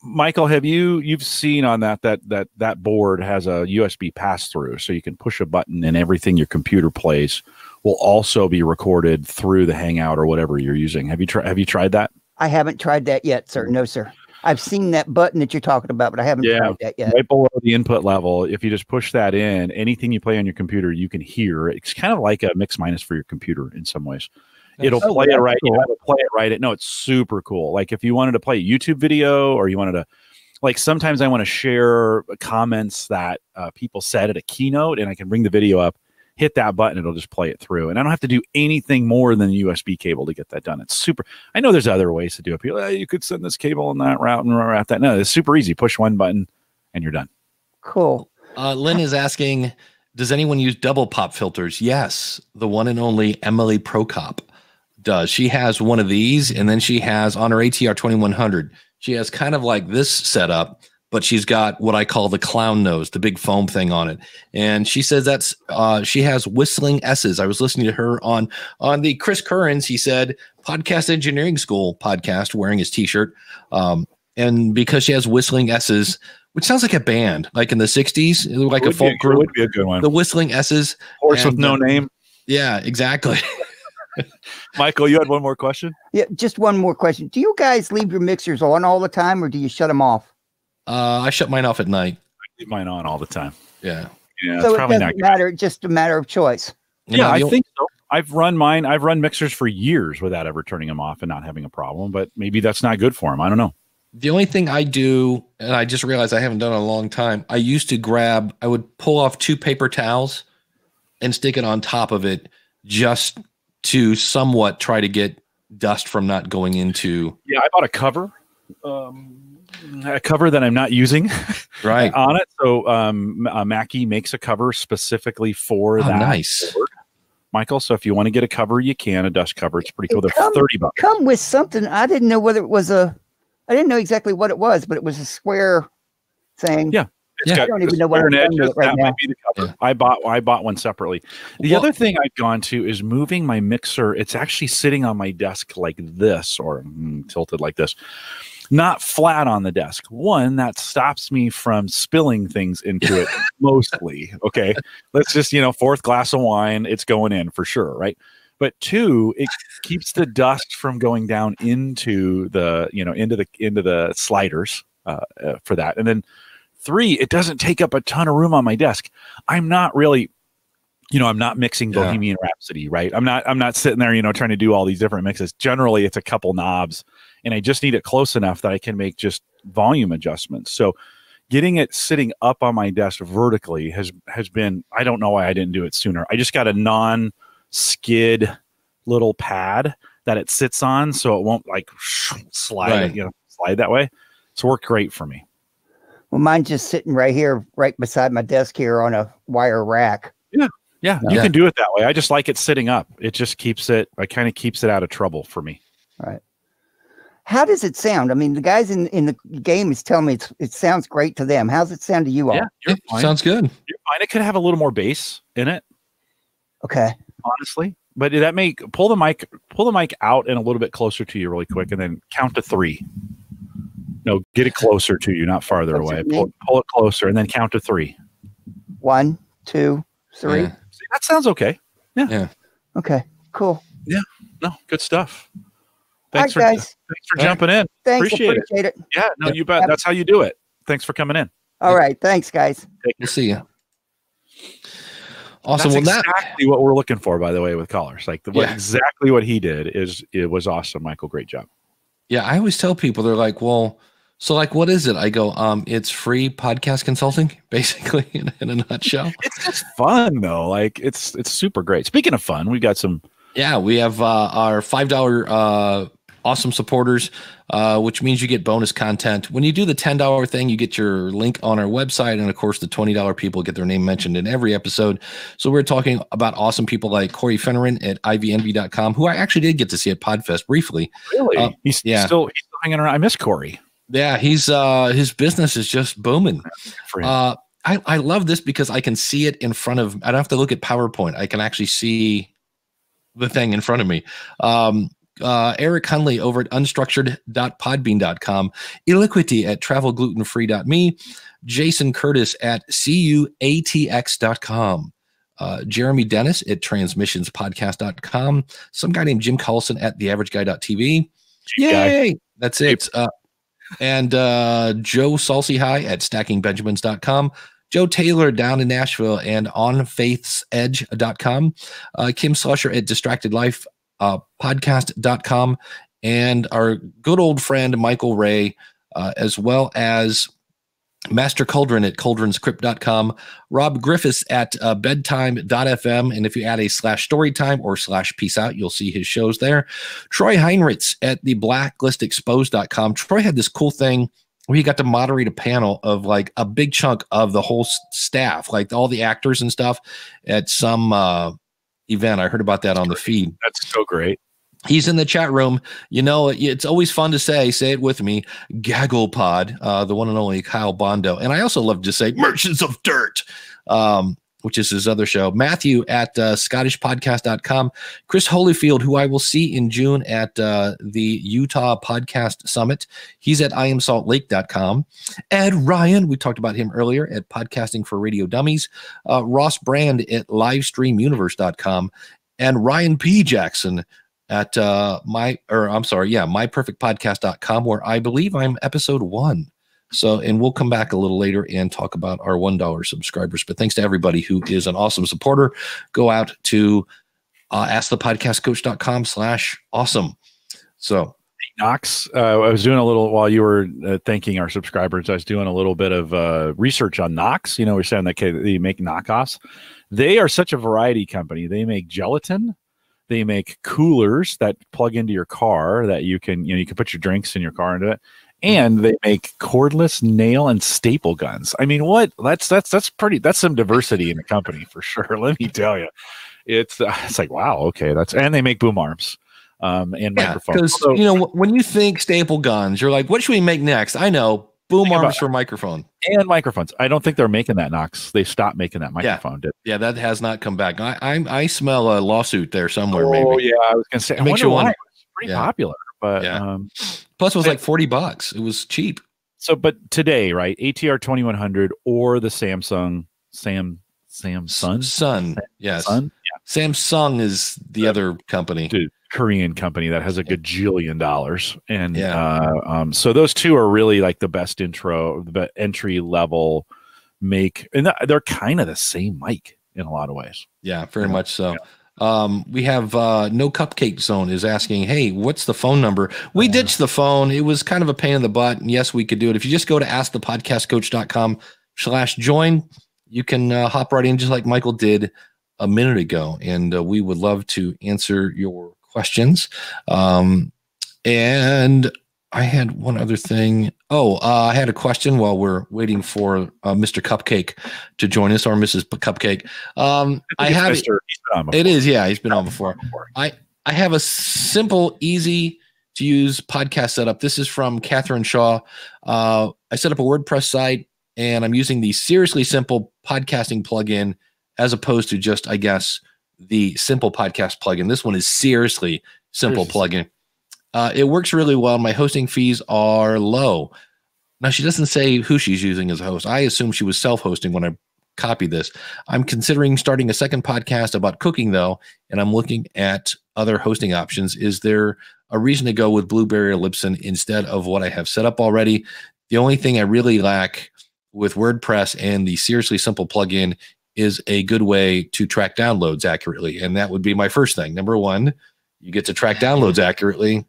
Michael, you've seen on that board has a USB pass through, so you can push a button and everything your computer plays will also be recorded through the Hangout or whatever you're using. Have you tried that? I haven't tried that yet, sir. No, sir. I've seen that button that you're talking about, but I haven't tried that yet. Right below the input level, if you just push that in, anything you play on your computer, you can hear. It's kind of like a mix minus for your computer in some ways. It'll play it right. Cool. It'll play it right. No, it's super cool. Like if you wanted to play a YouTube video, or you wanted to, like sometimes I want to share comments that people said at a keynote, and I can bring the video up, hit that button, it'll just play it through. And I don't have to do anything more than the USB cable to get that done. It's super. I know there's other ways to do it. People, you could send this cable on that route and route that. No, it's super easy. Push one button and you're done. Cool. Lynn is asking, does anyone use double pop filters? Yes. The one and only Emily Prokop does. She has one of these, and then she has on her ATR 2100, she has kind of like this setup, but she's got what I call the clown nose, the big foam thing on it. And she says that's she has whistling S's. I was listening to her on the Chris Currens, he said, Podcast Engineering School podcast, wearing his t-shirt. And because she has whistling S's, which sounds like a band, like in the 60s, like a folk group. Would be a good one. The whistling S's. Horse with no name. Yeah, exactly. Michael, you had one more question? Yeah, just one more question. Do you guys leave your mixers on all the time, or do you shut them off? I shut mine off at night. I leave mine on all the time. Yeah. So it doesn't matter. Just a matter of choice. Yeah, I think so. I've run mixers for years without ever turning them off and not having a problem, but maybe that's not good for them. I don't know. The only thing I do, and I just realized I haven't done it in a long time, I would pull off 2 paper towels and stick it on top of it just to somewhat try to get dust from not going into. Yeah, I bought a cover. A cover that I'm not using right on it. So Mackie makes a cover specifically for that. Nice. Board, Michael. So if you want to get a cover, you can. A dust cover. It's pretty cool. They're $30. Come with something. I didn't know whether it was I didn't know exactly what it was, but it was a square thing. Yeah. I don't even know what I'm doing with it right now. Might be the cover. Yeah. I bought one separately. The other thing I've gone to is moving my mixer. It's actually sitting on my desk like this, or tilted like this, not flat on the desk. One, that stops me from spilling things into it mostly. Okay, let's just fourth glass of wine, it's going in for sure, right? But two, it keeps the dust from going down into the into the sliders for that. And then three, it doesn't take up a ton of room on my desk. I'm not really, I'm not mixing Bohemian Rhapsody, right? I'm not sitting there, trying to do all these different mixes. Generally, it's a couple knobs, and I just need it close enough that I can make just volume adjustments. So getting it sitting up on my desk vertically has been, I don't know why I didn't do it sooner. I just got a non-skid little pad that it sits on, so it won't like slide, slide that way. It's worked great for me. Well, mine's just sitting right here, right beside my desk here on a wire rack. Yeah, you can do it that way. I just like it sitting up. It just keeps it out of trouble for me. All right. How does it sound? I mean, the guys in the game is telling me it sounds great to them. How's it sound to you all? Yeah, it sounds good. You're fine. It could have a little more bass in it. Okay. Honestly, but that may pull the mic out and a little bit closer to you really quick, and then count to 3. No, get it closer to you, not farther away. Pull it closer, and then count to 3. 1, 2, 3. Yeah. See, that sounds okay. Yeah. Okay. Cool. Yeah. No, good stuff. Thanks for jumping in. Thanks. Appreciate it. Yeah. No, you bet. That's how you do it. Thanks for coming in. All right. Thanks, guys. We'll see you. Awesome. That's exactly what we're looking for, by the way, with callers. Like exactly what he did it was awesome, Michael. Great job. Yeah, I always tell people, they're like, well, so like, what is it? I go, it's free podcast consulting, basically, in a nutshell. It's just fun though. Like it's super great. Speaking of fun, we got some. Yeah, we have our $5 awesome supporters, which means you get bonus content. When you do the $10 thing, you get your link on our website. And of course, the $20 people get their name mentioned in every episode. So we're talking about awesome people like Corey Fennerin at ivenv.com, who I actually did get to see at PodFest briefly. Really? He's still hanging around. I miss Corey. Yeah, he's his business is just booming. I love this because I can see it in front of, I don't have to look at PowerPoint. I can actually see the thing in front of me. Eric Hunley over at unstructured.podbean.com, Illiquity at travelglutenfree.me, Jason Curtis at cuatx.com, Jeremy Dennis at transmissionspodcast.com, some guy named Jim Collison at theaverageguy.tv. Yay! That's it. And Joe Salsihigh at stackingbenjamins.com, Joe Taylor down in Nashville and onfaithsedge.com, Kim Slusher at distractedlife.podcast.com, and our good old friend Michael Ray, as well as Master Cauldron at cauldronscrypt.com, Rob Griffiths at bedtime.fm, and if you add a /storytime or /peace out, you'll see his shows there. Troy Heinrichs at the blacklistexposed.com. Troy had this cool thing where he got to moderate a panel of like a big chunk of the whole staff, like all the actors and stuff at some event. I heard about that on the feed. That's so great. He's in the chat room. You know, it's always fun to say it with me, Gaggle Pod, the one and only Kyle Bondo. And I also love to say Merchants of Dirt, which is his other show. Matthew at scottishpodcast.com. Chris Holyfield, who I will see in June at the Utah Podcast Summit. He's at iamsaltlake.com. Ed Ryan, we talked about him earlier at Podcasting for Radio Dummies. Ross Brand at livestreamuniverse.com. And Ryan P. Jackson at myperfectpodcast.com, where I believe I'm episode 1. So, and we'll come back a little later and talk about our $1 subscribers. But thanks to everybody who is an awesome supporter. Go out to askthepodcastcoach.com/awesome. So, Knox, I was doing a little, while you were thanking our subscribers, I was doing a little bit of research on Knox. You know, we're saying that they make knockoffs. They are such a variety company. They make gelatin. They make coolers that plug into your car that you can put your drinks in your car into it. And they make cordless nail and staple guns. I mean, what? That's some diversity in the company for sure. Let me tell you, it's like, wow, okay, and they make boom arms, and microphones. Because when you think staple guns, you're like, what should we make next? I know, boom arms for microphone and microphones. I don't think they're making that, Knox. They stopped making that microphone. Yeah, that has not come back. I smell a lawsuit there somewhere. Oh, maybe. Yeah, I was gonna say. It makes you wonder. It's pretty popular, but plus it was like $40. It was cheap. So, but today, right? ATR 2100 or the Samsung Sun. Yes. Sun? Yeah. Samsung is the other company. Dude, Korean company that has a gajillion dollars. And so those two are really like the best entry level make. And they're kind of the same mic in a lot of ways. Yeah, very much so. Yeah. We have No Cupcake Zone is asking, hey, what's the phone number? We ditched the phone. It was kind of a pain in the butt. And yes, we could do it. If you just go to askthepodcastcoach.com/join, you can hop right in just like Michael did a minute ago. And we would love to answer your questions. And I had one other thing. I had a question while we're waiting for Mr. Cupcake to join us, or Mrs. Cupcake. I have Mr. He's been on before. It is, yeah, he's been on before. I have a simple, easy to use podcast setup. This is from Catherine Shaw. I set up a WordPress site, and I'm using the Seriously Simple podcasting plugin as opposed to just, I guess, the Simple Podcast plugin. This one is Seriously Simple plugin. It works really well. My hosting fees are low. Now, she doesn't say who she's using as a host. I assume she was self-hosting when I copied this. I'm considering starting a second podcast about cooking, though, and I'm looking at other hosting options. Is there a reason to go with Blueberry or Libsyn instead of what I have set up already? The only thing I really lack with WordPress and the Seriously Simple plugin is a good way to track downloads accurately, and that would be my first thing. Number one, you get to track downloads accurately.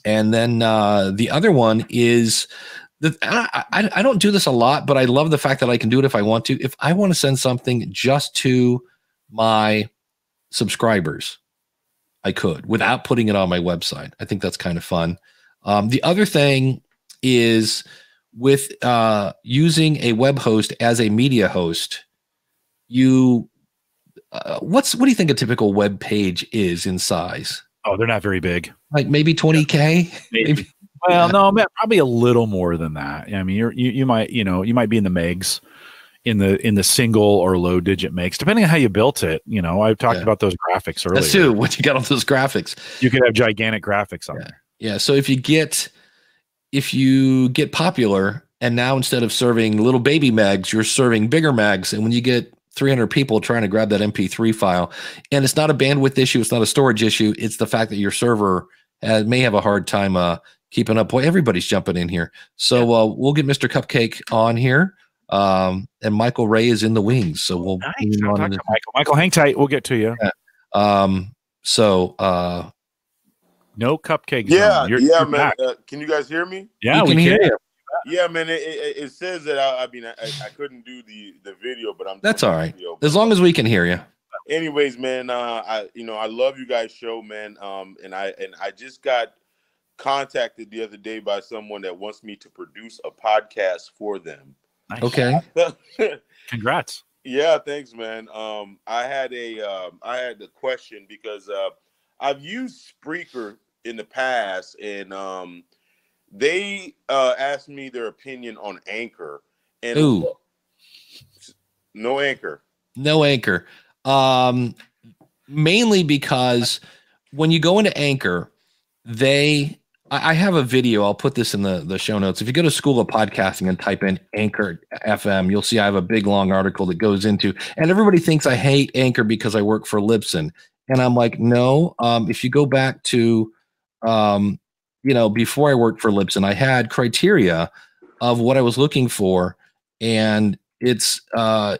And then the other one is that I don't do this a lot, but I love the fact that I can do it if I want to. If I want to send something just to my subscribers, I could without putting it on my website. I think that's kind of fun. The other thing is with using a web host as a media host, what do you think a typical web page is in size? Oh, they're not very big. Like maybe 20K. Maybe. Well, no, probably a little more than that. I mean, you might be in the megs, in the single or low digit megs, depending on how you built it. I've talked about those graphics earlier. That's true. What you got on those graphics, you could have gigantic graphics on there. Yeah. So if you get popular, and now instead of serving little baby megs, you're serving bigger megs, and when you get 300 people trying to grab that MP3 file, and it's not a bandwidth issue, it's not a storage issue, it's the fact that your server may have a hard time keeping up. Boy, everybody's jumping in here. So we'll get Mr. Cupcake on here, and Michael Ray is in the wings. So we'll Michael, hang tight. We'll get to you. Yeah. No Cupcake. Yeah, you're man. Can you guys hear me? Yeah, we can hear you. Yeah, man. It says that I couldn't do the video, but that's all right. As long as we can hear you. Anyways, man, I love you guys' show, man. And I just got contacted the other day by someone that wants me to produce a podcast for them. Nice. Okay. Congrats. Yeah, thanks, man. I had a question because I've used Spreaker in the past, and they asked me their opinion on Anchor. And no Anchor. Mainly because when you go into Anchor, I have a video. I'll put this in the show notes. If you go to School of Podcasting and type in Anchor FM, you'll see I have a big long article that goes into, and everybody thinks I hate Anchor because I work for Libsyn. And I'm like, no, if you go back to, before I worked for Libsyn, I had criteria of what I was looking for. And there's no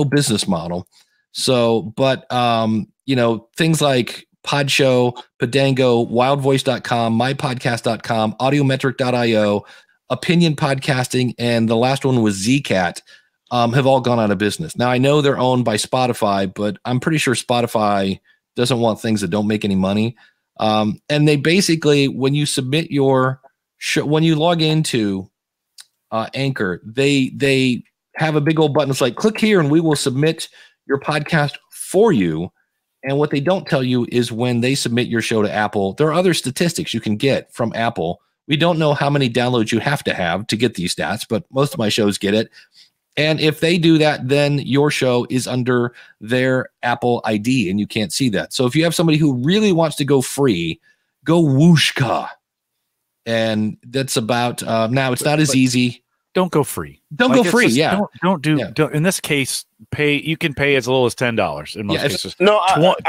business model. So, but, things like Podshow, Podango, wildvoice.com, mypodcast.com, audiometric.io, Opinion Podcasting, and the last one was Zcat, have all gone out of business. Now, I know they're owned by Spotify, but I'm pretty sure Spotify doesn't want things that don't make any money. And they basically, when you submit your show, when you log into Anchor, they have a big old button. It's like, click here and we will submit your podcast for you. And what they don't tell you is when they submit your show to Apple, there are other statistics you can get from Apple We don't know how many downloads you have to get these stats, but most of my shows get it. And if they do that, then your show is under their Apple ID and you can't see that. So if you have somebody who really wants to go free, go Whooshka. And that's about, now it's not as easy. Don't go free. Don't go free. Yeah. Don't in this case, you can pay as little as $10 in most cases. No,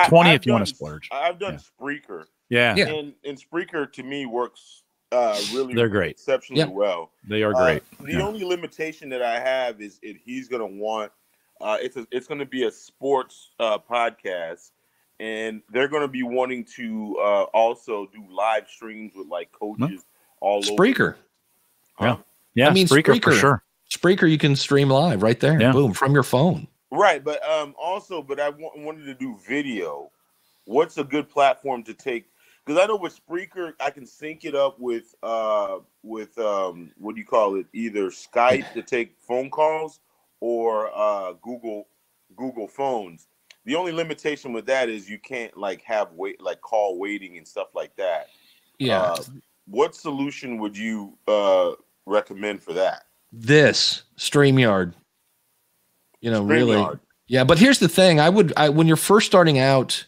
20 if you want to splurge. I've done Spreaker. Yeah. And Spreaker to me works they're great, exceptionally well. They are great. The only limitation that I have is he's going to want it's going to be a sports podcast, and they're going to be wanting to also do live streams with like coaches all Spreaker. over. Yeah, I mean Spreaker for sure. Spreaker, you can stream live right there, boom, from your phone. Right, but I wanted to do video. What's a good platform to take? Because I know with Spreaker, I can sync it up with what do you call it? Either Skype to take phone calls or Google phones. The only limitation with that is you can't have call waiting and stuff like that. Yeah. What solution would you recommend for that? This Streamyard. Really. Yeah, but here's the thing. When you're first starting out,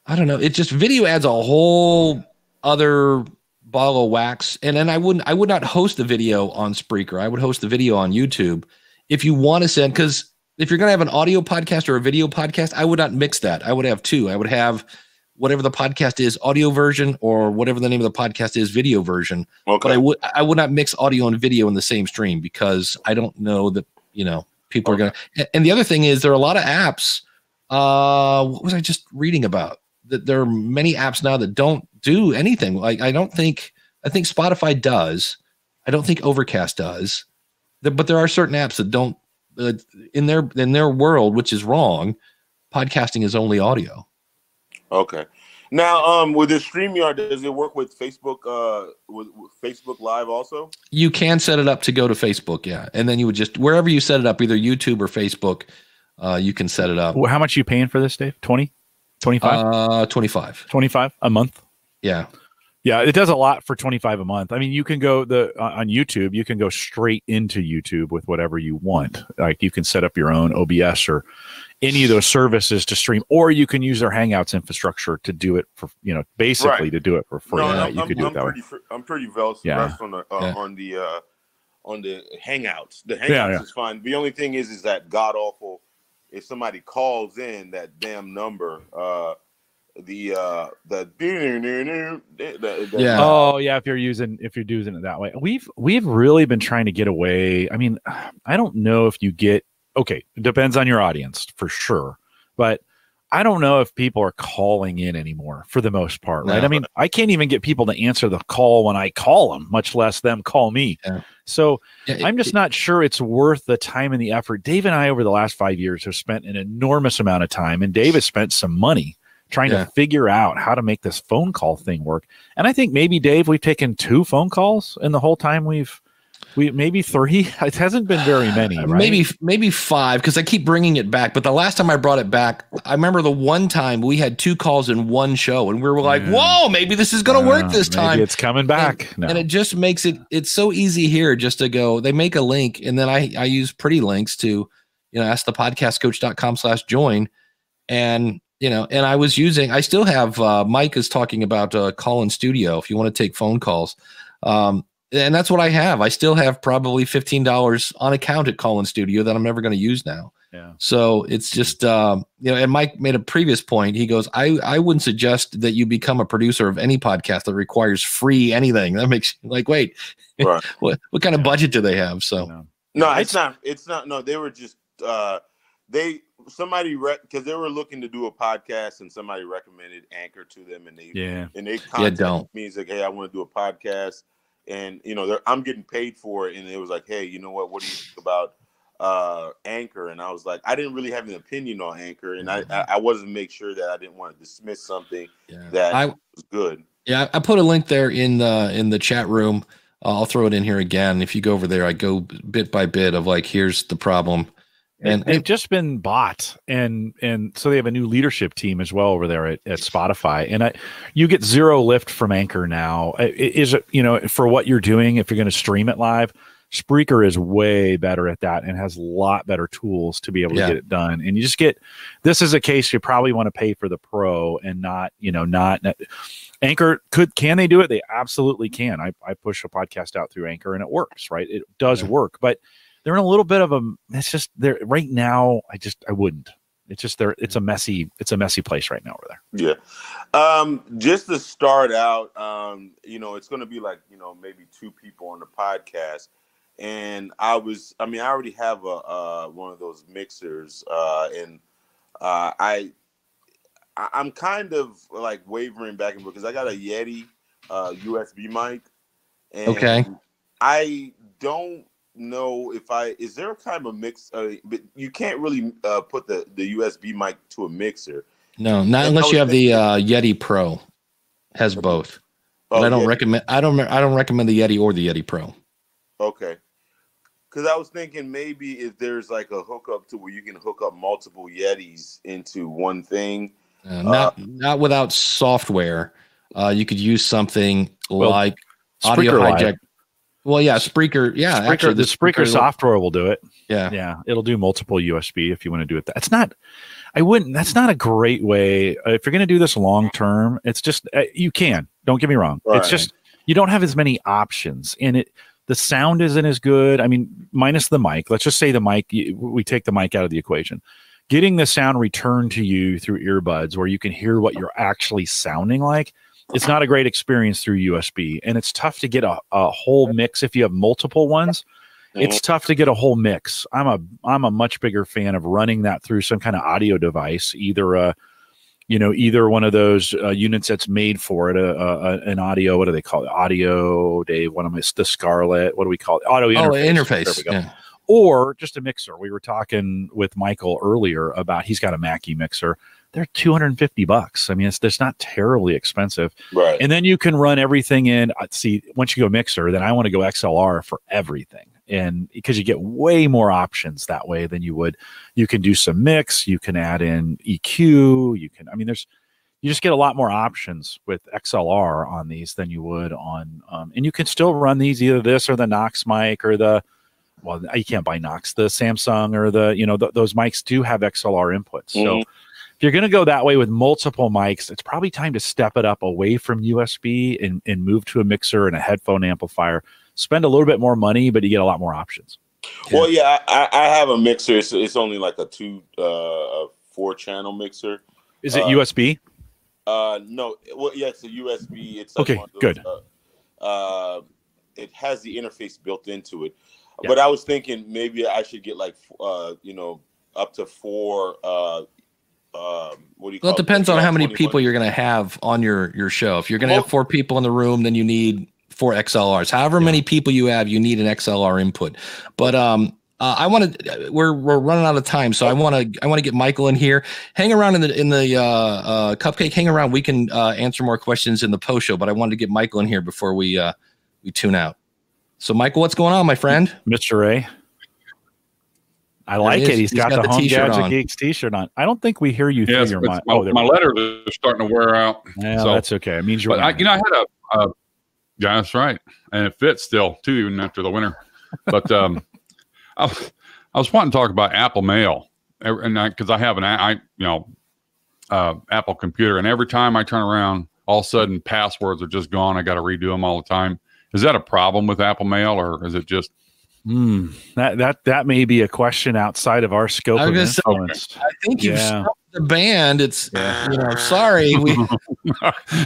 I don't know. It just video adds a whole other ball of wax. And then I would not host the video on Spreaker. I would host the video on YouTube. If you want to send, because if you're going to have an audio podcast or a video podcast, I would not mix that. I would have two. I would have whatever the podcast is, audio version, or whatever the name of the podcast is, video version. Okay. But I would not mix audio and video in the same stream because I don't know that, people are going to. And the other thing is there are a lot of apps. What was I just reading about? That there are many apps now that don't do anything. I think Spotify does. I don't think Overcast does. But there are certain apps that don't in their world, which is wrong. Podcasting is only audio. Okay. Now, with the StreamYard, does it work with Facebook? With Facebook Live also? You can set it up to go to Facebook, yeah, and then you would just wherever you set it up, either YouTube or Facebook, you can set it up. Well, how much are you paying for this, Dave? 20? 25? 25. 25 a month? Yeah. Yeah, it does a lot for 25 a month. I mean, you can go on YouTube, you can go straight into YouTube with whatever you want. Like you can set up your own OBS or any of those services to stream, or you can use their Hangouts infrastructure to do it for, basically to do it for free. You could do it that way. I'm pretty versed on the Hangouts. The Hangouts is fine. The only thing is that god awful. If somebody calls in that damn number, if you're using it that way, we've really been trying to get away. I mean, I don't know if you get it depends on your audience for sure, but I don't know if people are calling in anymore for the most part, right? I mean, I can't even get people to answer the call when I call them, much less them call me. So I'm just not sure it's worth the time and the effort. Dave and I, over the last 5 years, have spent an enormous amount of time, and Dave has spent some money trying to figure out how to make this phone call thing work. And I think maybe, Dave, we've taken 2 phone calls in the whole time we maybe 3. It hasn't been very many, right? Maybe 5, because I keep bringing it back. But the last time I brought it back, I remember the one time we had 2 calls in one show, and we were like, "Whoa, maybe this is going to work this time." Maybe it's coming back, and it just makes it's so easy here just to go. They make a link, and then I use pretty links to, askthepodcastcoach.com/join, and and I still have Mike is talking about call-in studio if you want to take phone calls. And that's what I have. I still have probably $15 on account at Collin Studio that I'm never going to use now. Yeah. So it's just, and Mike made a previous point. He goes, I wouldn't suggest that you become a producer of any podcast that requires free anything. That makes like, wait, right. what kind of budget do they have? So no, it's not. No, they were just, because they were looking to do a podcast and somebody recommended Anchor to them, and they contacted me. He's like, hey, I want to do a podcast. And I'm getting paid for it, and it was like, hey, you know what do you think about Anchor? And I was like, I didn't really have an opinion on Anchor, and I wasn't make sure that I didn't want to dismiss something that was good. Yeah, I put a link there in the chat room. I'll throw it in here again. If you go over there, I go bit by bit of like, here's the problem, And they've just been bought, and so they have a new leadership team as well over there at Spotify. And you get zero lift from Anchor now. Is it, for what you're doing, if you're going to stream it live, Spreaker is way better at that and has a lot better tools to be able to get it done. And you just this is a case you probably want to pay for the pro and not Anchor. Can they do it? They absolutely can. I push a podcast out through Anchor and it works, right? It does work, but they're in a little bit of it's just there right now. I wouldn't. It's just it's a messy place right now over there. Yeah. Just to start out, it's going to be like, maybe 2 people on the podcast. And I already have one of those mixers, and I'm kind of like wavering back and forth because I got a Yeti USB mic, and I don't know is there a kind of a mix? But you can't really put the USB mic to a mixer. No, not unless you have the Yeti Pro. Has both. But I don't recommend. I don't recommend the Yeti or the Yeti Pro. Okay. Because I was thinking maybe if there's like a hookup to where you can hook up multiple Yetis into one thing. Not without software. You could use something like Audio Spreaker Hijack. Live. Well, yeah, Spreaker. Yeah, actually, the Spreaker software will do it. Yeah, it'll do multiple USB if you want to do it. That's not a great way. If you're going to do this long term, it's just you can. Don't get me wrong. Right. It's just you don't have as many options, and the sound isn't as good. I mean, minus the mic. Let's just say the mic. We take the mic out of the equation. Getting the sound returned to you through earbuds, where you can hear what you're actually sounding like. It's not a great experience through USB, and it's tough to get a whole mix if you have multiple ones. It's tough to get a whole mix. I'm a much bigger fan of running that through some kind of audio device, either one of those units that's made for it, an audio. What do they call it? Audio, Dave. What am I? The Scarlett. What do we call it? Audio interface. There we go. Yeah. Or just a mixer. We were talking with Michael earlier about he's got a Mackie mixer. They're $250. I mean, it's not terribly expensive. Right. And then you can run everything in. See, once you go mixer, then I want to go XLR for everything. And because you get way more options that way than you would. You can do some mix. You can add in EQ. You just get a lot more options with XLR on these than you would on, and you can still run these either this or the Knox mic or you can't buy Knox, the Samsung or those mics do have XLR inputs. So if you're going to go that way with multiple mics, it's probably time to step it up away from USB and move to a mixer and a headphone amplifier. Spend a little bit more money, but you get a lot more options. Well, yeah, I have a mixer. It's only like a 4-channel mixer. Is it USB? No. Well, yeah, it's a USB. It's like okay, good. It has the interface built into it. Yeah. But I was thinking maybe I should get like up to 4. What do you call it? Depends on how many people you're going to have on your show. If you're going to have 4 people in the room, then you need 4 XLRs. However many people you have, you need an XLR input. But I want to. We're running out of time, so I want to get Michael in here. Hang around in the Cupcake. Hang around. We can answer more questions in the post show. But I wanted to get Michael in here before we tune out. So, Michael, what's going on, my friend? Mr. A. I like it. He's got the Home Gadget Geeks t-shirt on. I don't think we hear you through your mic. My letters are starting to wear out. Yeah, so that's okay. It means you're. I had a. Yeah, that's right, and it fits still too, even after the winter. But I was wanting to talk about Apple Mail, and because I have Apple computer, and every time I turn around, all of a sudden passwords are just gone. I got to redo them all the time. Is that a problem with Apple Mail, or is it just? That may be a question outside of our scope of influence. I think you've stopped the band. It's sorry. We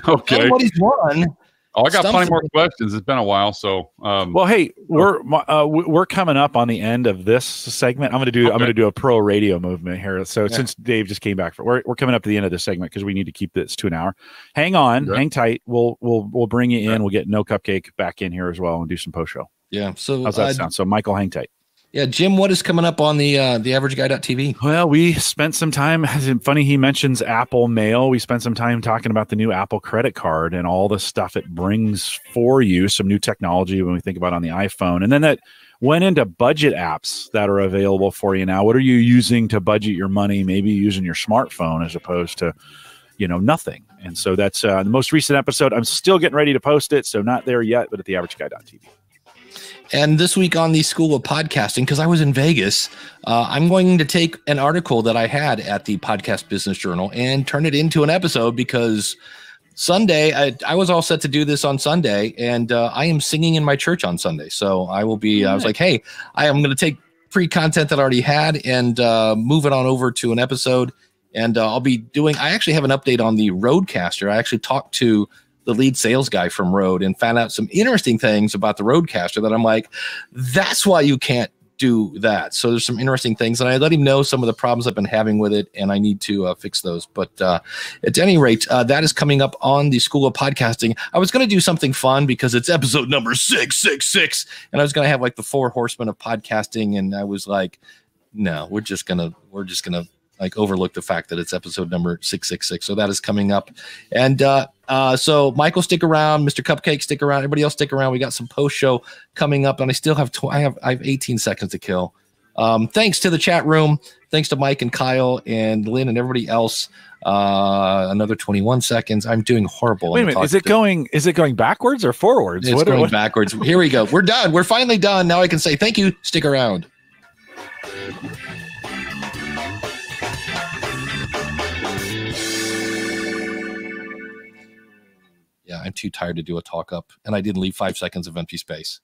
okay. Nobody's won. Oh, I got plenty more questions. It's been a while, so well, hey, we're coming up on the end of this segment. I'm gonna do a pro radio movement here. So since Dave just came back, we're coming up to the end of this segment because we need to keep this to an hour. Hang on, hang tight. We'll bring you in. We'll get No Cupcake back in here as well and do some post show. Yeah. So how's that sound? So Michael, hang tight. Yeah, Jim, what is coming up on the AverageGuy.tv? Well, we spent some time. Funny he mentions Apple Mail. We spent some time talking about the new Apple credit card and all the stuff it brings for you. Some new technology when we think about on the iPhone, and then that went into budget apps that are available for you now. What are you using to budget your money? Maybe using your smartphone as opposed to, nothing. And so that's the most recent episode. I'm still getting ready to post it, so not there yet, but at theaverageguy.tv. And this week on the School of Podcasting, because I was in Vegas, I'm going to take an article that I had at the Podcast Business Journal and turn it into an episode, because Sunday, I was all set to do this on Sunday, and I am singing in my church on Sunday. So I will be, I was like, hey, I am going to take free content that I already had and move it on over to an episode. And I'll be I actually have an update on the Rodecaster. I actually talked to the lead sales guy from Rode and found out some interesting things about the Rodecaster that I'm like, that's why you can't do that. So there's some interesting things, and I let him know some of the problems I've been having with it, and I need to fix those. But at any rate, that is coming up on the School of Podcasting. I was going to do something fun because it's episode number 666, and I was going to have like the 4 horsemen of podcasting, and I was like, no, we're just gonna like overlook the fact that it's episode number 666. So that is coming up. And so Michael, stick around. Mr. Cupcake, stick around. Everybody else, stick around. We got some post show coming up, and I still have I have 18 seconds to kill. Thanks to the chat room. Thanks to Mike and Kyle and Lynn and everybody else. Another 21 seconds. I'm doing horrible. Wait a minute. Is it going backwards or forwards? It's going backwards. Here we go. We're done. We're finally done. Now I can say thank you. Stick around. Yeah, I'm too tired to do a talk up, and I didn't leave 5 seconds of empty space.